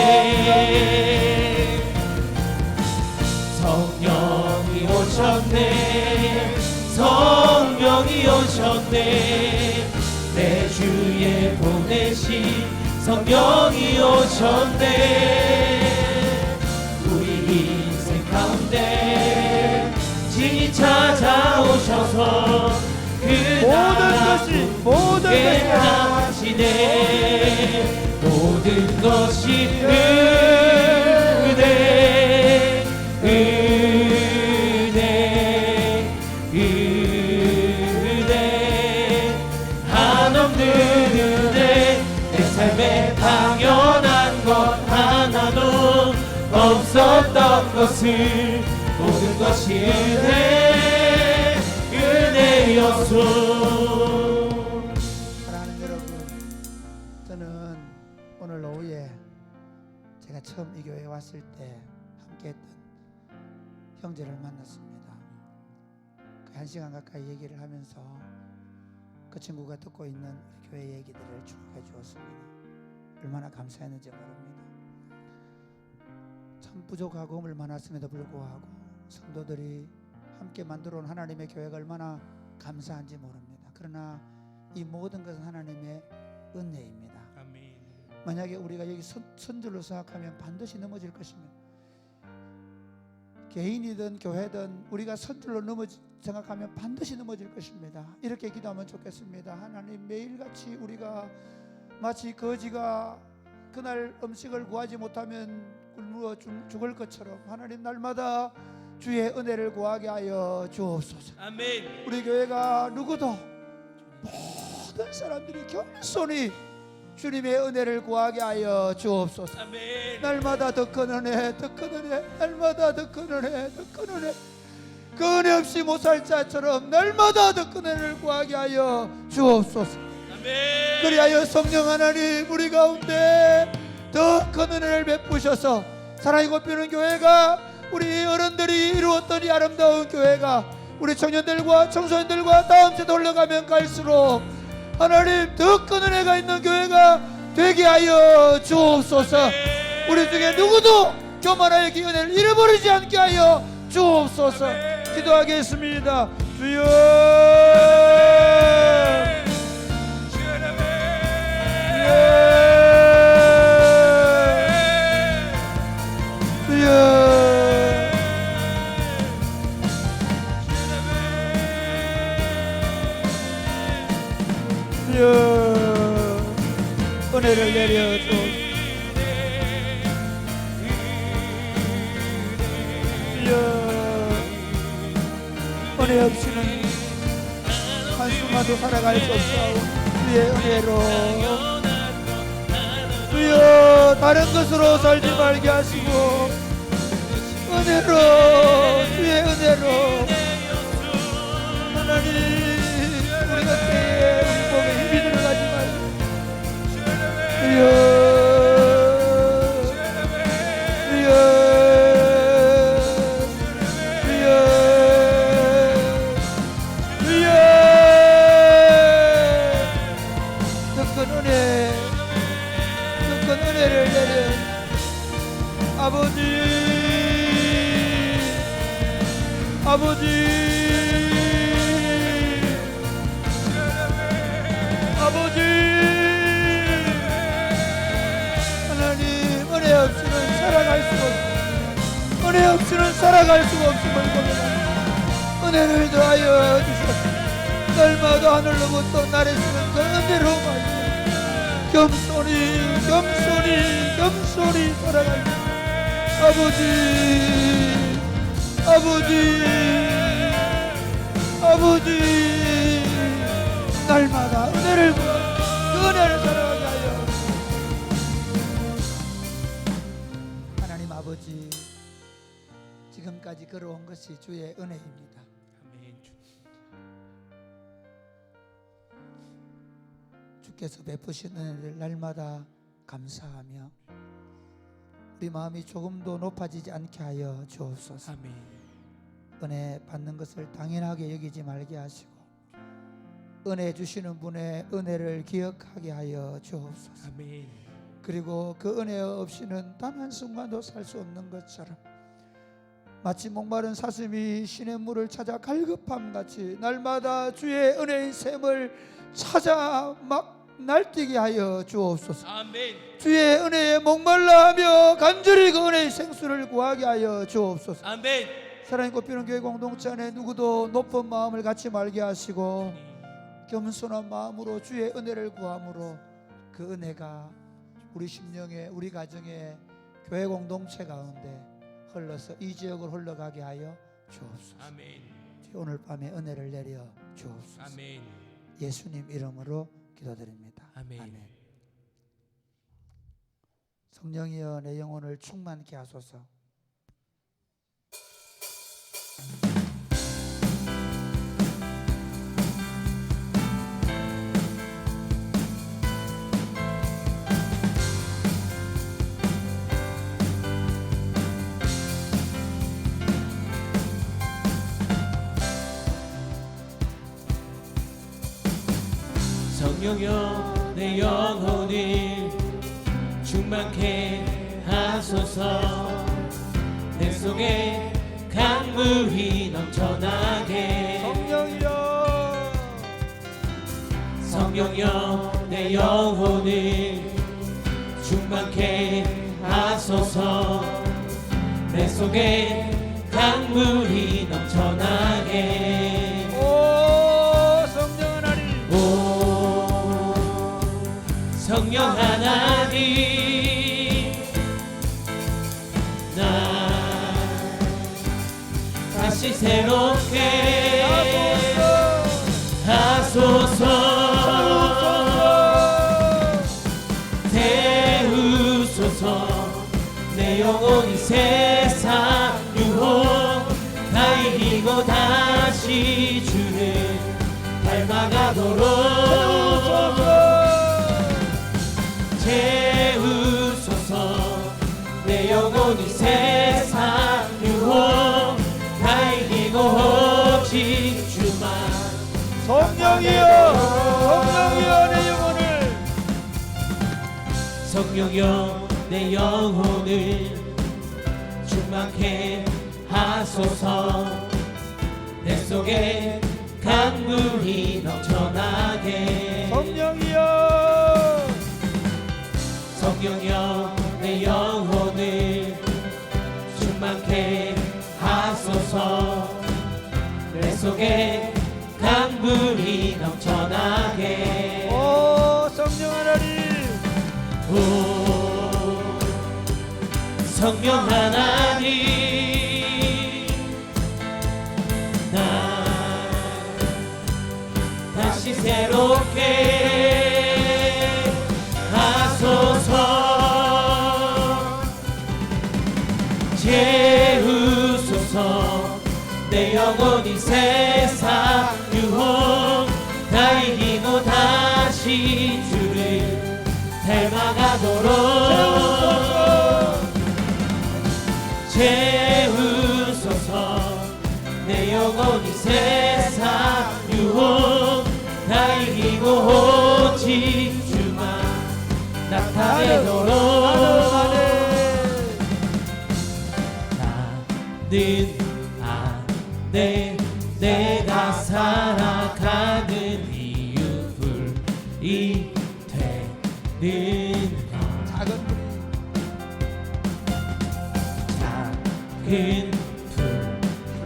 성령이 오셨네, 성령이 오셨네, 내 주에 보내신 성령이 오셨네. 우리 인생 가운데 진히 찾아오셔서 그 모든 것이 하시네. 모든 것이 은혜, 은혜, 은혜, 한없는 은혜. 내 삶에 당연한 것 하나도 없었던 것을 모든 것이 은혜, 주옵소서. 사랑하는 여러분, 저는 오늘 오후에 제가 처음 이 교회에 왔을 때 함께했던 형제를 만났습니다. 그 1시간 가까이 얘기를 하면서 그 친구가 듣고 있는 우리 교회 얘기들을 쭉 해주었습니다. 얼마나 감사했는지 모릅니다. 참 부족하고 물 많았음에도 불구하고 성도들이 함께 만들어 온 하나님의 교회가 얼마나 감사한지 모릅니다. 그러나 이 모든 것은 하나님의 은혜입니다. 아멘. 만약에 우리가 여기 선줄로 생각하면 반드시 넘어질 것입니다. 개인이든 교회든 우리가 선줄로 생각하면 반드시 넘어질 것입니다. 이렇게 기도하면 좋겠습니다. 하나님, 매일같이 우리가 마치 거지가 그날 음식을 구하지 못하면 굶어 죽을 것처럼 하나님, 날마다 주의 은혜를 구하게 하여 주옵소서. 아멘. 우리 교회가 누구도 모든 사람들이 겸손히 주님의 은혜를 구하게 하여 주옵소서. 아멘. 날마다 더 큰 은혜, 더 큰 은혜, 날마다 더 큰 은혜, 더 큰 은혜. 그 은혜 없이 못 살 자처럼 날마다 더 큰 은혜를 구하게 하여 주옵소서. 아멘. 그리하여 성령 하나님, 우리 가운데 더 큰 은혜를 베푸셔서 사랑이 곱히는 교회가, 우리 어른들이 이루었던 이 아름다운 교회가 우리 청년들과 청소년들과 다음 세대 올라가면 갈수록 하나님, 더 큰 은혜가 있는 교회가 되게 하여 주옵소서. 우리 중에 누구도 교만하여 그 은혜를 잃어버리지 않게 하여 주옵소서. 기도하겠습니다. 주여, 은혜를 내려줘. 은혜 없이는 한순간도 살아갈 수 없사오. 주의 은혜로, 주여, 다른 것으로 살지 말게 하시고 은혜로, 주의 은혜로 하나님, 우리가 때에 우리 몸에 힘이 들어가지 말고 주여, 은혜를 내려 아버지, 아버지, 아버지, 하나님, 은혜 없이는 살아갈 수가 없습니다. 은혜 없이는 살아갈 수가 없음을 고백합니다. 은혜를 더하여 주셔서 날마다 하늘로부터 나르시는 그 은혜로 말씀 겸손히 겸손히 겸손히 살아가는 아버지, 아버지, 아버지, 날마다 은혜를 구하고 그 은혜를 살아가게 하여 하나님 아버지, 지금까지 걸어온 것이 주의 은혜입니다. 아멘. 주께서 베푸신 은혜를 날마다 감사하며 우리 마음이 조금도 높아지지 않게 하여 주옵소서. 아멘. 은혜 받는 것을 당연하게 여기지 말게 하시고 은혜 주시는 분의 은혜를 기억하게 하여 주옵소서. 아멘. 그리고 그 은혜 없이는 단 한순간도 살 수 없는 것처럼 마치 목마른 사슴이 시냇물을 찾아 갈급함같이 날마다 주의 은혜의 샘을 찾아 막 날뛰게 하여 주옵소서. 아멘. 주의 은혜에 목말라하며 간절히 그 은혜의 생수를 구하게 하여 주옵소서. 아멘. 사랑이 꽃피는 교회 공동체 안에 누구도 높은 마음을 갖지 말게 하시고 겸손한 마음으로 주의 은혜를 구함으로 그 은혜가 우리 심령에, 우리 가정에, 교회 공동체 가운데 흘러서 이 지역을 흘러가게 하여 주옵소서. 아멘. 오늘 밤에 은혜를 내려 주옵소서. 아멘. 예수님 이름으로 기도드립니다. 아멘. 성령이여 내 영혼을 충만케 하소서. 성령여 내 영혼을 충만케 하소서. 내 속에 강물이 넘쳐나게. 성령여 내 영혼을 충만케 하소서. 내 속에 강물이 넘쳐나게. 오 성령 하나님, 오 성령 하나님, 나 다시 새롭게 하소서. 태우소서. 내 영혼이 세상 유혹 다 이기고 다시 주를 닮아가도록 채우소서. 내 영혼이 세상 유혹 다 이기고 오직 주만. 성령이여, 성령이여 내 영혼을. 성령여 내 영혼을 충만케 하소서. 내 속에 강물이 넘쳐나게. 성령이여, 성령여 내 영혼을 충만케 하소서. 내 속에 강물이 넘쳐나게. 오 성령 하나님, 오 성령 하나님, 나 다시 새롭게 하소서. 채우소서. 내 영혼이 세상 유혹 다 이기고 다시 주를 닮아가도록 채우소서. 내 영혼이 세상 유혹 다 이기고 오직 주만 나타내도록. 나는 안돼 내가 살아가는 이유 불이 되는 작은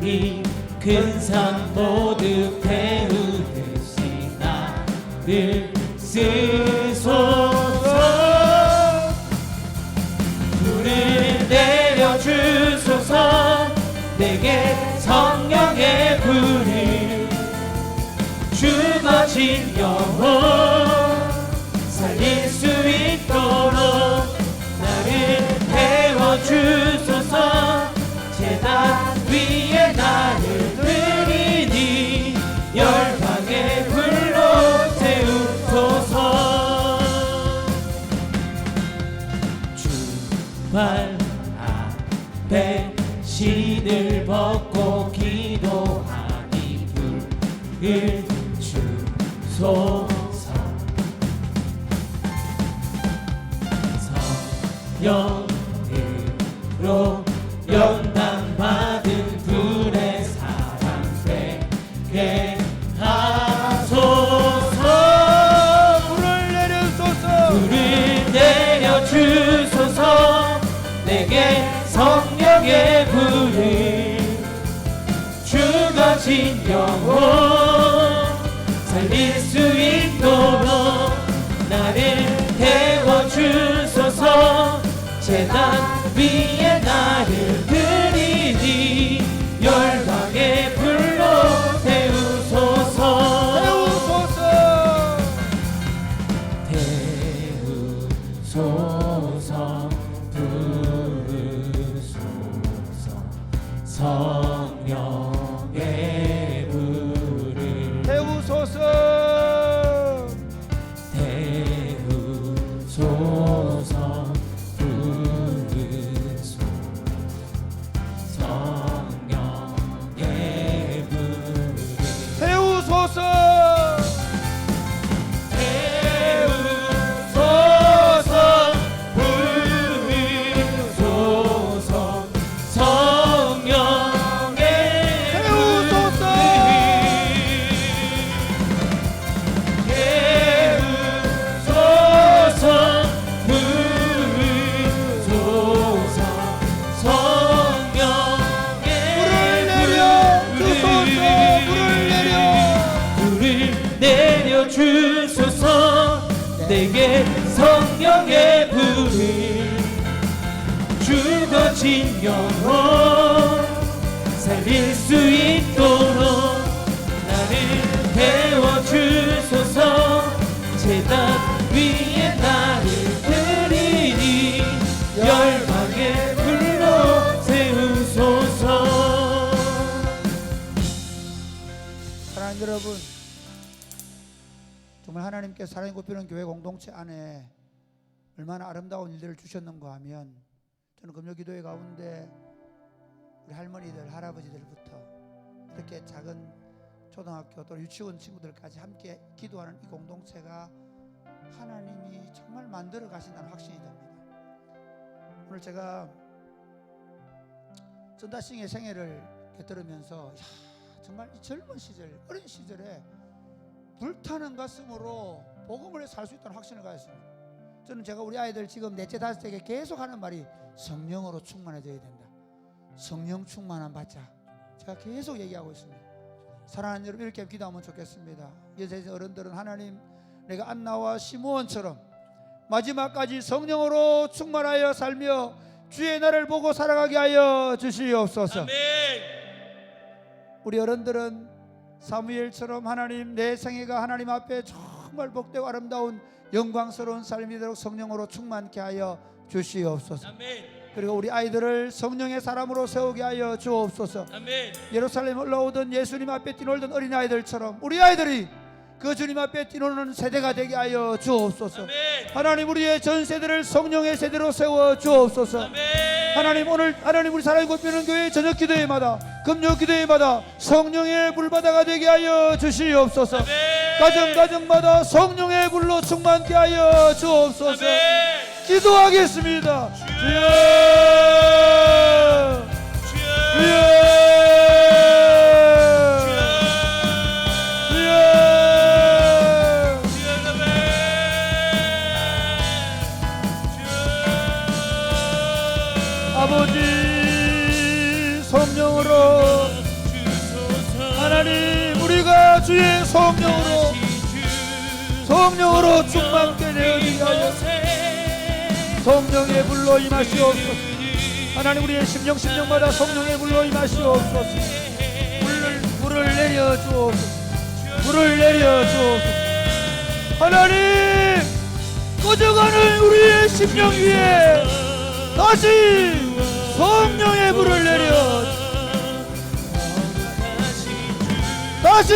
불이 큰 산 모두 태우듯이 나를 쓰소서. 불을 내려주소서. 내게 성령의 불을 죽어진 영혼 살릴 수 있도록 나를 태워주소서. 제단 위에 나를 드리니 열방의 불로 태우소서. 주발 앞에 신을 벗고 기도하니 불을 주소서. 성령으로 연단받은 불의 사랑 되게 하소서. 불을 내려소서. 불을 내려주소서. 내게 성령의 불을 죽어진 영혼 살릴 수 있도록 나를 태워주소서. 제단 위에 나를 드리니 열방의 불로 태우소서. 태우소서. 부르소서. 성령의 불을 태우소서. 태우소서. 부르소서. 주소서. 내게 성령의 불을 죽어진 영혼 살릴 수 있도록 나를 태워 주소서. 제단 위에 나를 드리니 열방의 불로 세우소서. 사랑하는 여러분, 정말 하나님께서 사랑이 굽히는 교회 공동체 안에 얼마나 아름다운 일들을 주셨는가 하면, 저는 금요기도회 가운데 우리 할머니들, 할아버지들부터 이렇게 작은 초등학교 또 유치원 친구들까지 함께 기도하는 이 공동체가 하나님이 정말 만들어 가신다는 확신이 듭니다. 오늘 제가 전다싱의 생애를 들으면서 정말 이 젊은 시절, 어린 시절에 불타는 가슴으로 복음을 살 수 있다는 확신을 가졌습니다. 저는 제가 우리 아이들 지금 넷째 다섯째에게 계속 하는 말이 성령으로 충만해져야 된다. 성령 충만함 받자. 제가 계속 얘기하고 있습니다. 사랑하는 여러분, 이렇게 기도하면 좋겠습니다. 이제 어른들은 하나님, 내가 안나와 시므온처럼 마지막까지 성령으로 충만하여 살며 주의 나를 보고 살아가게 하여 주시옵소서. 아멘. 우리 어른들은 사무엘처럼 하나님, 내 생애가 하나님 앞에 정말 복되고 아름다운 영광스러운 삶이 되도록 성령으로 충만케 하여 주시옵소서. 아멘. 그리고 우리 아이들을 성령의 사람으로 세우게 하여 주옵소서. 아멘. 예루살렘 올라오던 예수님 앞에 뛰놀던 어린아이들처럼 우리 아이들이 그 주님 앞에 뛰노는 세대가 되게 하여 주옵소서. 아멘. 하나님, 우리의 전 세대를 성령의 세대로 세워 주옵소서. 아멘. 하나님, 오늘 하나님 우리 사랑이 굽히는 교회 저녁 기도회마다, 금요 기도회마다 성령의 불바다가 되게 하여 주시옵소서. 가정가정마다 성령의 불로 충만케 하여 주옵소서. 기도하겠습니다. 주여, 주여, 아버지, 성령으로 하나님, 우리가 주의 성령으로 충만케 되어지게 하여 성령의 불로 임하시옵소서. 하나님, 우리의 심령마다 성령의 불로 임하시옵소서. 불을 내려 주옵소서. 불을 내려 주옵소서. 하나님, 꺼져가는 우리의 심령 위에 다시 성령의 불을 내려, 다시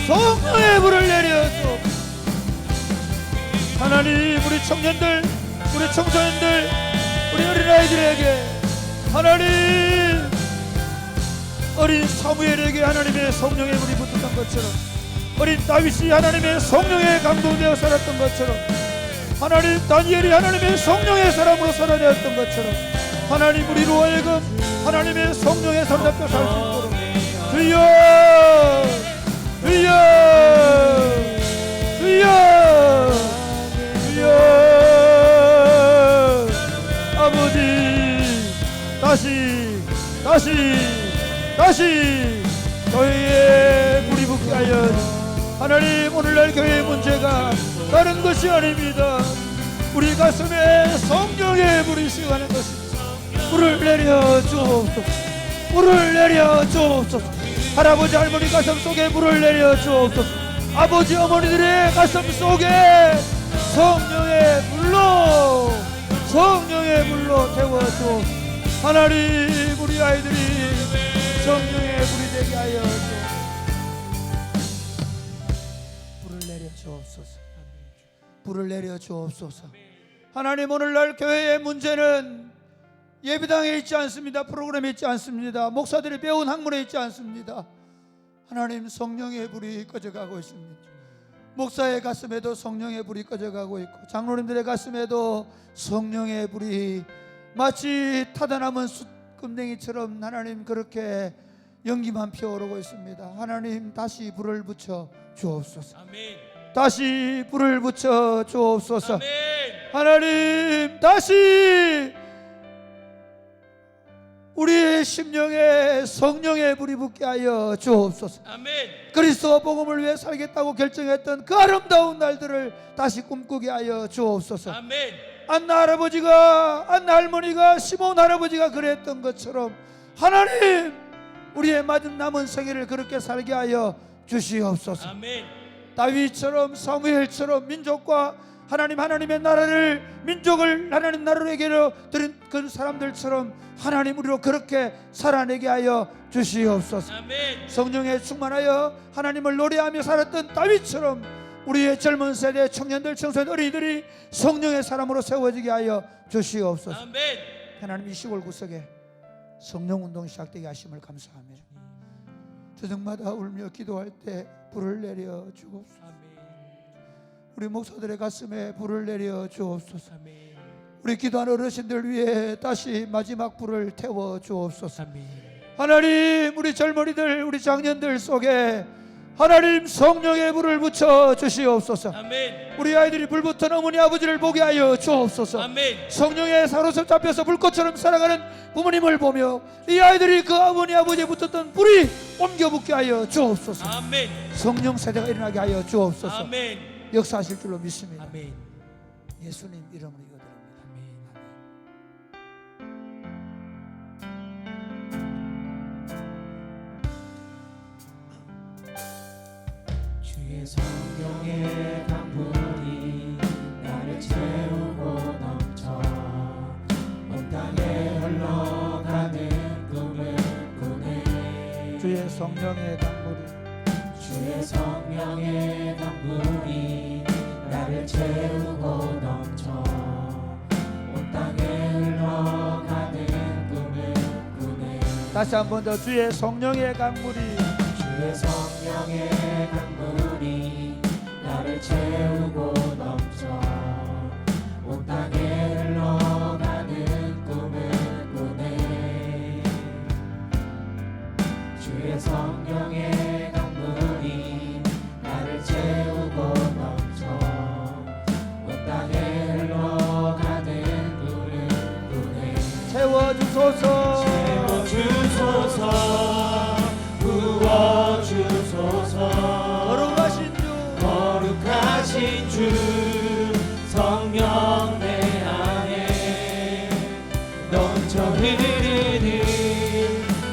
성령의 불을 내려줘. 하나님, 우리 청년들, 우리 청소년들, 우리 어린아이들에게 하나님, 어린 사무엘에게 하나님의 성령의 불이 붙었던 것처럼, 어린 다윗이 하나님의 성령에 감동되어 살았던 것처럼, 하나님, 다니엘이 하나님의 성령의 사람으로 살아내었던 것처럼, 하나님, 우리로 하여금 하나님의 성령의 사람답게 살 수 있도록 주여, 주여, 주여, 주여. 아버지, 다시 교회에 불이 붙게 하여 하나님, 오늘날 교회의 문제가 다른 것이 아닙니다. 우리 가슴에 성령의 불이 시가는 것입니다. 불을 내려 주옵소서. 불을 내려 주옵소서. 할아버지 할머니 가슴 속에 불을 내려 주옵소서. 아버지 어머니들의 가슴 속에 성령의 불로 태워 주옵소서. 하나님, 우리 아이들이 성령의 불이 되게 하여 주옵소서. 불을 내려 주옵소서. 하나님, 오늘날 교회의 문제는 예배당에 있지 않습니다. 프로그램에 있지 않습니다. 목사들이 배운 학문에 있지 않습니다. 하나님, 성령의 불이 꺼져가고 있습니다. 목사의 가슴에도 성령의 불이 꺼져가고 있고, 장로님들의 가슴에도 성령의 불이 마치 타다남은 숯금댕이처럼 하나님, 그렇게 연기만 피어오르고 있습니다. 하나님, 다시 불을 붙여 주옵소서. 아멘. 다시 불을 붙여 주옵소서. 아멘. 하나님, 다시 우리의 우리의 심령에 성령의 불이 붙게 하여 주옵소서. 아멘. 그리스도 복음을 위해 살겠다고 결정했던 그 아름다운 날들을 다시 꿈꾸게 하여 주옵소서. 아멘. 안나 할아버지가, 안나 할머니가, 시몬 할아버지가 그랬던 것처럼 하나님, 우리의 남은 생애를 그렇게 살게 하여 주시옵소서. 아멘. 다윗처럼, 사무엘처럼 민족과 하나님의 나라를, 민족을 하나님 나라에게로 드린 그 사람들처럼 하나님 우리로 그렇게 살아내게 하여 주시옵소서. 아멘. 성령에 충만하여 하나님을 노래하며 살았던 다윗처럼 우리의 젊은 세대, 청년들, 청소년, 어린이들이 성령의 사람으로 세워지게 하여 주시옵소서. 아멘. 하나님, 이 시골 구석에 성령운동이 시작되게 하심을 감사하며 저녁마다 울며 기도할 때 불을 내려 주옵소서. 아멘. 우리 목사들의 가슴에 불을 내려 주옵소서. 아멘. 우리 기도하는 어르신들 위해 다시 마지막 불을 태워 주옵소서. 아멘. 하나님, 우리 젊은이들, 우리 장년들 속에 하나님 성령의 불을 붙여 주시옵소서. 아멘. 우리 아이들이 불붙은 어머니 아버지를 보게 하여 주옵소서. 아멘. 성령의 사로잡혀서 불꽃처럼 살아가는 부모님을 보며 이 아이들이 그 어머니 아버지에 붙었던 불이 옮겨 붙게 하여 주옵소서. 아멘. 성령 세대가 일어나게 하여 주옵소서. 아멘. 역사하실 줄로 믿습니다. 아멘. 예수님 이름으로 기도드립니다. 주의 성령의 강물이 나를 채우고 넘쳐 온 땅에 흘러가는 꿈을 꾸네. 주의 성령의 강물이 주의 성령의 강물이 나를 채우고 넘쳐 온 땅에 흘러가는 꿈을 꾸네. 다시 한 번 더 주의 성령의 강물이 주의 성령의 강물이 나를 채우고 넘쳐 온 땅에 흘러가는 꿈을 꾸네. 주의 성령의 강물이 나를 채우고 넘쳐 온 땅에 흘러가는 꿈을 꾸네. 채워주소서. 채워주소서 부어주소서. 거룩하신 주 성령 내 안에 넘쳐 흐르는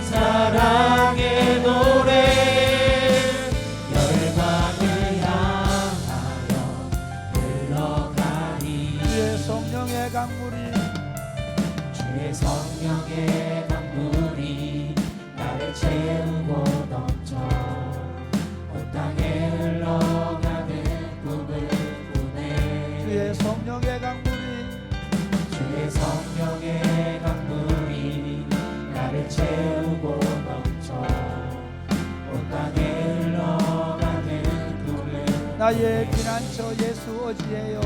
사랑의 노래 열방을 향하여 흘러가리. 주의 성령의 강물이 주의 성령의 강물이 나를 채우고 넘쳐 온 땅에 흘러가는 꿈을 꾸네. 주의 성령의 강물이 주의 성령의 강물이 나를 채우고 넘쳐 온 땅에 흘러가는 꿈을 나의 피난처 예수 어지예요.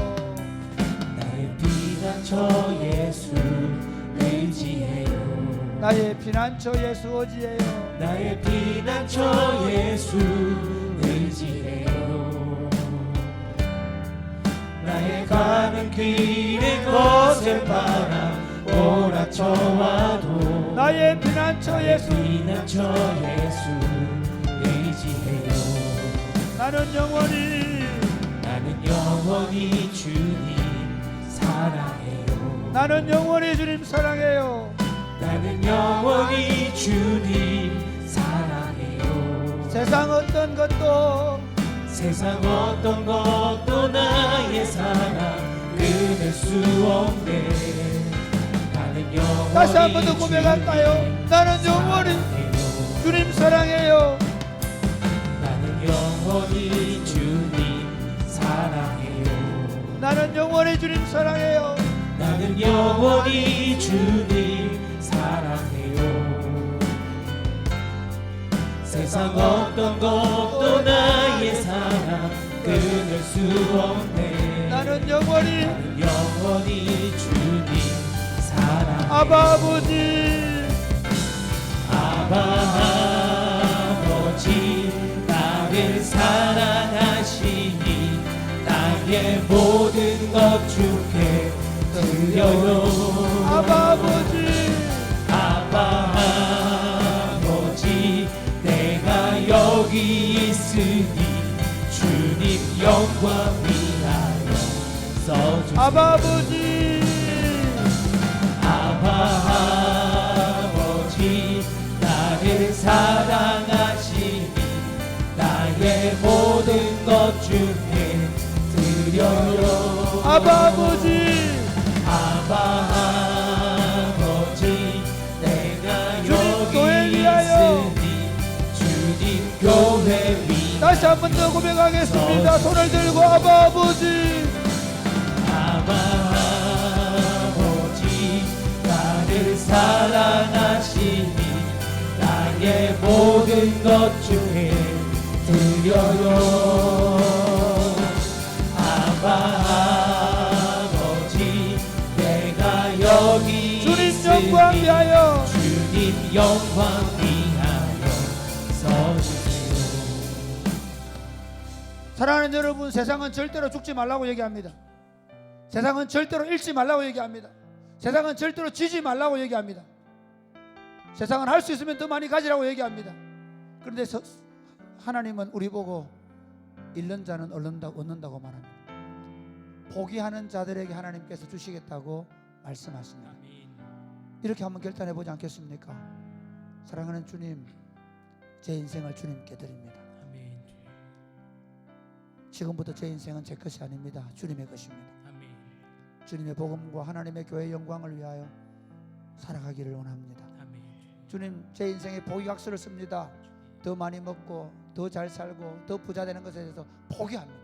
나의 피난처 예수 의지해요. 나의 피난처 예수 어지예요. 나의 피난처 예수 의지해요. 나의 가는 길에 거센 바람 몰아쳐와도 나의 피난처 예수 피난처 예수 의지해요. 나는 영원히 주님 사랑해요. 나는 영원히 주님 사랑해요. 나는 영원히 주님 사랑해요. 세상 어떤 것도 나의 사랑 끊을 수 없네. 나는 영원히 다시 한 번 더 고백할까요? 나는 영원히 사랑해요. 주님 사랑해요. 나는 영원히 주님 사랑해요. 나는 영원히 주님 사랑해요. 나는 영원히 주님 사랑해요. 세상 어떤 것도 나의 사랑 끊을 수 없네. 나는 영원히 주님 사랑해요. 아바 아버지 아버지 나를 사랑하시니 나의 모든 것 주께 드려요. 아바 아버지 아빠 여기 있으니 주님 영광 위하여 써주세요. 아바 아버지 아버지 나를 사랑하시니 나의 모든 것 중에 드려요. 아바 아버지 아버지 내가 주님 교회 여기 위하여. 있으니 주님 교회 위 다시 한 번 더 고백하겠습니다. 손을 들고 아바 아버지 아버지 나를 사랑하시니 나의 모든 것 중에 드려요. 아버지 내가 여기 주님 있으니 영광 위하여. 주님 영광 위하여 서주세요. 사랑하는 여러분, 세상은 절대로 죽지 말라고 얘기합니다. 세상은 절대로 잃지 말라고 얘기합니다. 세상은 절대로 지지 말라고 얘기합니다. 세상은 할 수 있으면 더 많이 가지라고 얘기합니다. 그런데 하나님은 우리 보고 잃는 자는 얻는다고 말합니다. 포기하는 자들에게 하나님께서 주시겠다고 말씀하십니다. 이렇게 한번 결단해 보지 않겠습니까? 사랑하는 주님, 제 인생을 주님께 드립니다. 지금부터 제 인생은 제 것이 아닙니다. 주님의 것입니다. 주님의 복음과 하나님의 교회의 영광을 위하여 살아가기를 원합니다. 주님, 제 인생에 포기각서를 씁니다. 더 많이 먹고 더 잘 살고 더 부자 되는 것에 대해서 포기합니다.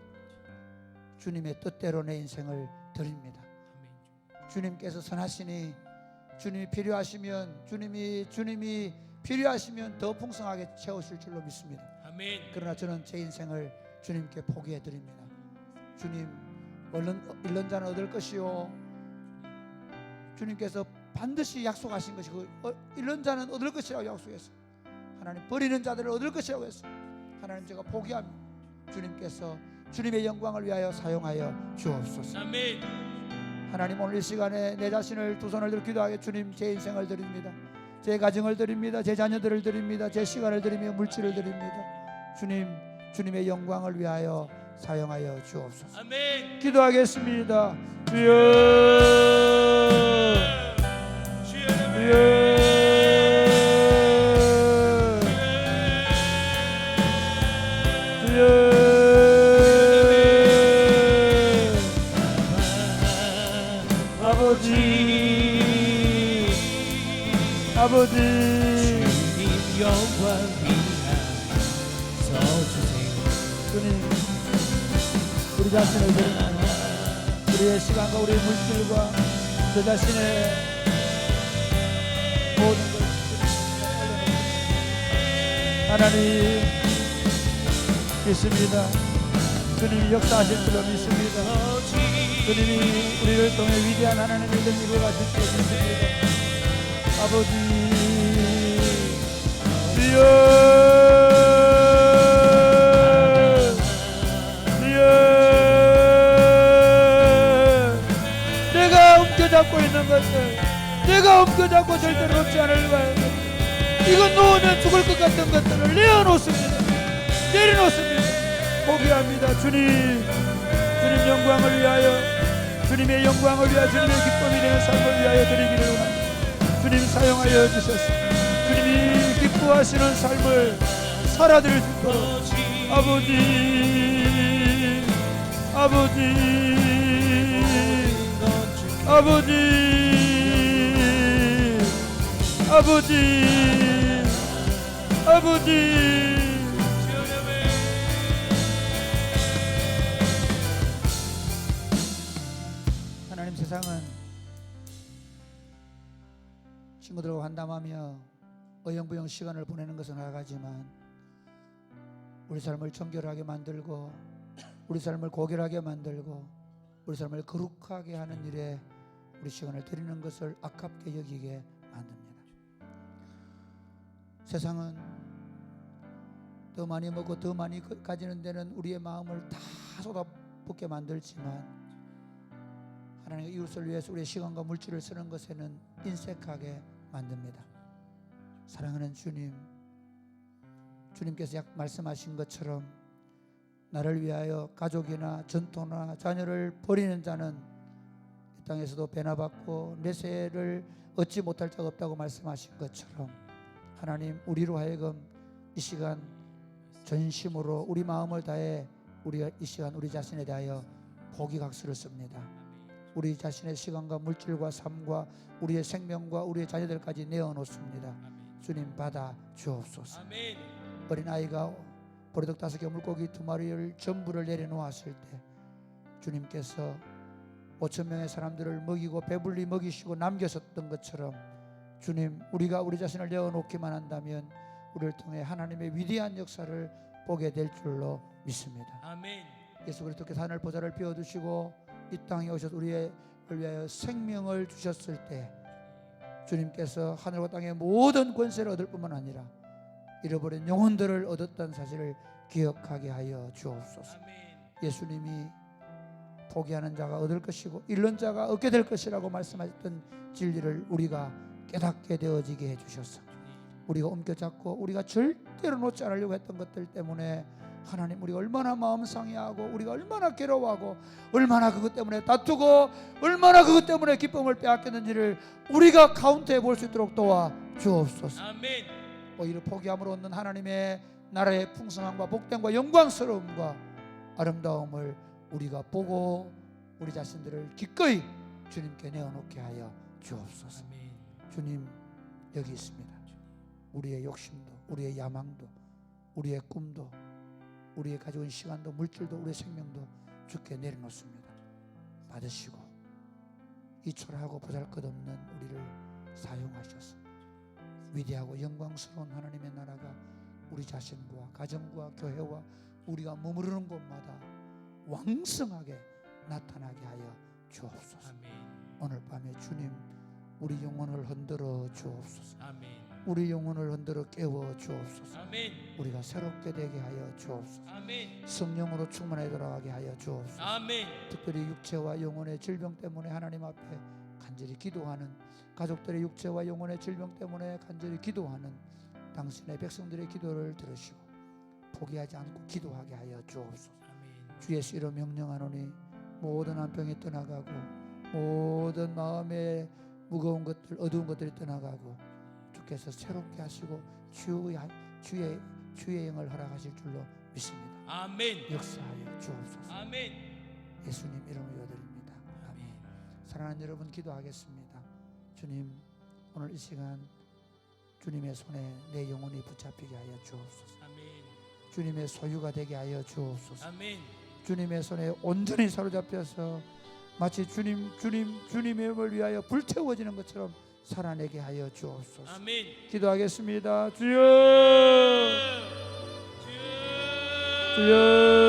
주님의 뜻대로 내 인생을 드립니다. 주님께서 선하시니 주님이 필요하시면 주님이 필요하시면 더 풍성하게 채우실 줄로 믿습니다. 그러나 저는 제 인생을 주님께 포기해 드립니다. 주님, 잃는 자는 얻을 것이요, 주님께서 반드시 약속하신 것이고 잃는 자는 얻을 것이라고 약속했어요. 하나님, 버리는 자들을 얻을 것이라고 했어요. 하나님, 제가 포기합니다. 주님께서 주님의 영광을 위하여 사용하여 주옵소서. 하나님, 오늘 이 시간에 내 자신을 두 손을 들어 기도하게. 주님, 제 인생을 드립니다. 제 가정을 드립니다. 제 자녀들을 드립니다. 제 시간을 드리며 물질을 드립니다. 주님, 주님의 영광을 위하여 사용하여 주옵소서. 아멘. 기도하겠습니다. 주여, 주여, 아버지, 주님 영광 위하여 서주세요. 주님, 우리 자신을 드립니다. 우리의 시간과 우리의 물질과 저 자신의 모든 것을 하나님 믿습니다. 주님이 역사하실 줄로 믿습니다. 주님이 우리를 통해 위대한 하나님의 일을 이루어가실 줄로 믿습니다. 아버지, 주여, 주여, 내가 옮겨잡고 있는 것들, 내가 옮겨잡고 절대로 놓지 않을 거예요. 이건 놓으면 죽을 것 같은 것들을 내어놓습니다. 내려놓습니다. 포기합니다. 주님, 주님 영광을 위하여, 주님의 영광을 위하여, 주님의 기쁨이 되는 삶을 위하여 드리기를 원합니다. 주님, 사용하여 주셔서 주님이 기뻐하시는 삶을 살아드릴 수 있도록 아버지, 아버지, 아버지, 아버지, 아버지. 하나님, 세상은 친구들과 간담하며 어영부영 시간을 보내는 것은 나가지만 우리 삶을 정결하게 만들고 우리 삶을 고결하게 만들고 우리 삶을 거룩하게 하는 일에 우리 시간을 드리는 것을 아깝게 여기게 만듭니다. 세상은 더 많이 먹고 더 많이 가지는 데는 우리의 마음을 다 쏟아붓게 만들지만 하나님의 이웃을 위해서 우리의 시간과 물질을 쓰는 것에는 인색하게 만듭니다. 사랑하는 주님, 주님께서 말씀하신 것처럼 나를 위하여 가족이나 전토나 자녀를 버리는 자는 이 땅에서도 배나 받고 내세를 얻지 못할 자가 없다고 말씀하신 것처럼 하나님 우리로 하여금 이 시간 전심으로 우리 마음을 다해 우리가 이 시간 우리 자신에 대하여 포기각서를 씁니다. 우리 자신의 시간과 물질과 삶과 우리의 생명과 우리의 자녀들까지 내어놓습니다. 주님 받아 주옵소서. 어린아이가 보리떡 5개 물고기 2마리를 전부를 내려놓았을 때 주님께서 5,000명의 사람들을 먹이고 배불리 먹이시고 남겼었던 것처럼 주님 우리가 우리 자신을 내어놓기만 한다면 우리를 통해 하나님의 위대한 역사를 보게 될 줄로 믿습니다. 아멘. 예수 그리스도께서 하늘 보좌를 비워두시고 이 땅에 오셔서 우리를 위하여 생명을 주셨을 때 주님께서 하늘과 땅의 모든 권세를 얻을 뿐만 아니라 잃어버린 영혼들을 얻었다는 사실을 기억하게 하여 주옵소서. 예수님이 포기하는 자가 얻을 것이고 잃는 자가 얻게 될 것이라고 말씀하셨던 진리를 우리가 깨닫게 되어지게 해주셔서 우리가 옮겨잡고 우리가 절대로 놓지 않으려고 했던 것들 때문에 하나님 우리가 얼마나 마음 상해하고 우리가 얼마나 괴로워하고 얼마나 그것 때문에 다투고 얼마나 그것 때문에 기쁨을 빼앗겼는지를 우리가 카운트해 볼 수 있도록 도와 주옵소서. 아멘. 오히려 포기함으로 얻는 하나님의 나라의 풍성함과 복됨과 영광스러움과 아름다움을 우리가 보고 우리 자신들을 기꺼이 주님께 내어놓게 하여 주옵소서. 아멘. 주님 여기 있습니다. 우리의 욕심도 우리의 야망도 우리의 꿈도 우리의 가지고 있는 시간도 물질도 우리의 생명도 주께 내려놓습니다. 받으시고 이 초라하고 보잘것없는 우리를 사용하셔서 위대하고 영광스러운 하나님의 나라가 우리 자신과 가정과 교회와 우리가 머무르는 곳마다 왕성하게 나타나게 하여 주옵소서. 아멘. 오늘 밤에 주님 우리 영혼을 흔들어 주옵소서. 아멘. 우리 영혼을 흔들어 깨워 주옵소서. 아멘. 우리가 새롭게 되게 하여 주옵소서. 아멘. 성령으로 충만해 돌아가게 하여 주옵소서. 아멘. 특별히 육체와 영혼의 질병 때문에 하나님 앞에 간절히 기도하는 가족들의 육체와 영혼의 질병 때문에 간절히 기도하는 당신의 백성들의 기도를 들으시고 포기하지 않고 기도하게 하여 주옵소서. 아멘. 주 예수 이름 명령하노니 모든 한병이 떠나가고 모든 마음의 무거운 것들 어두운 것들이 떠나가고 주께서 새롭게 하시고 주의 영을 허락하실 줄로 믿습니다. 아멘. 역사하여 주옵소서. 아멘. 예수님 이름으로 드립니다. 아멘. 사랑하는 여러분 기도하겠습니다. 주님 오늘 이 시간 주님의 손에 내 영혼이 붙잡히게 하여 주옵소서. 아멘. 주님의 소유가 되게 하여 주옵소서. 아멘. 주님의 손에 온전히 사로잡혀서 마치 주님의 힘을 위하여 불태워지는 것처럼 살아내게 하여 주옵소서. 아멘. 기도하겠습니다. 주여, 주여.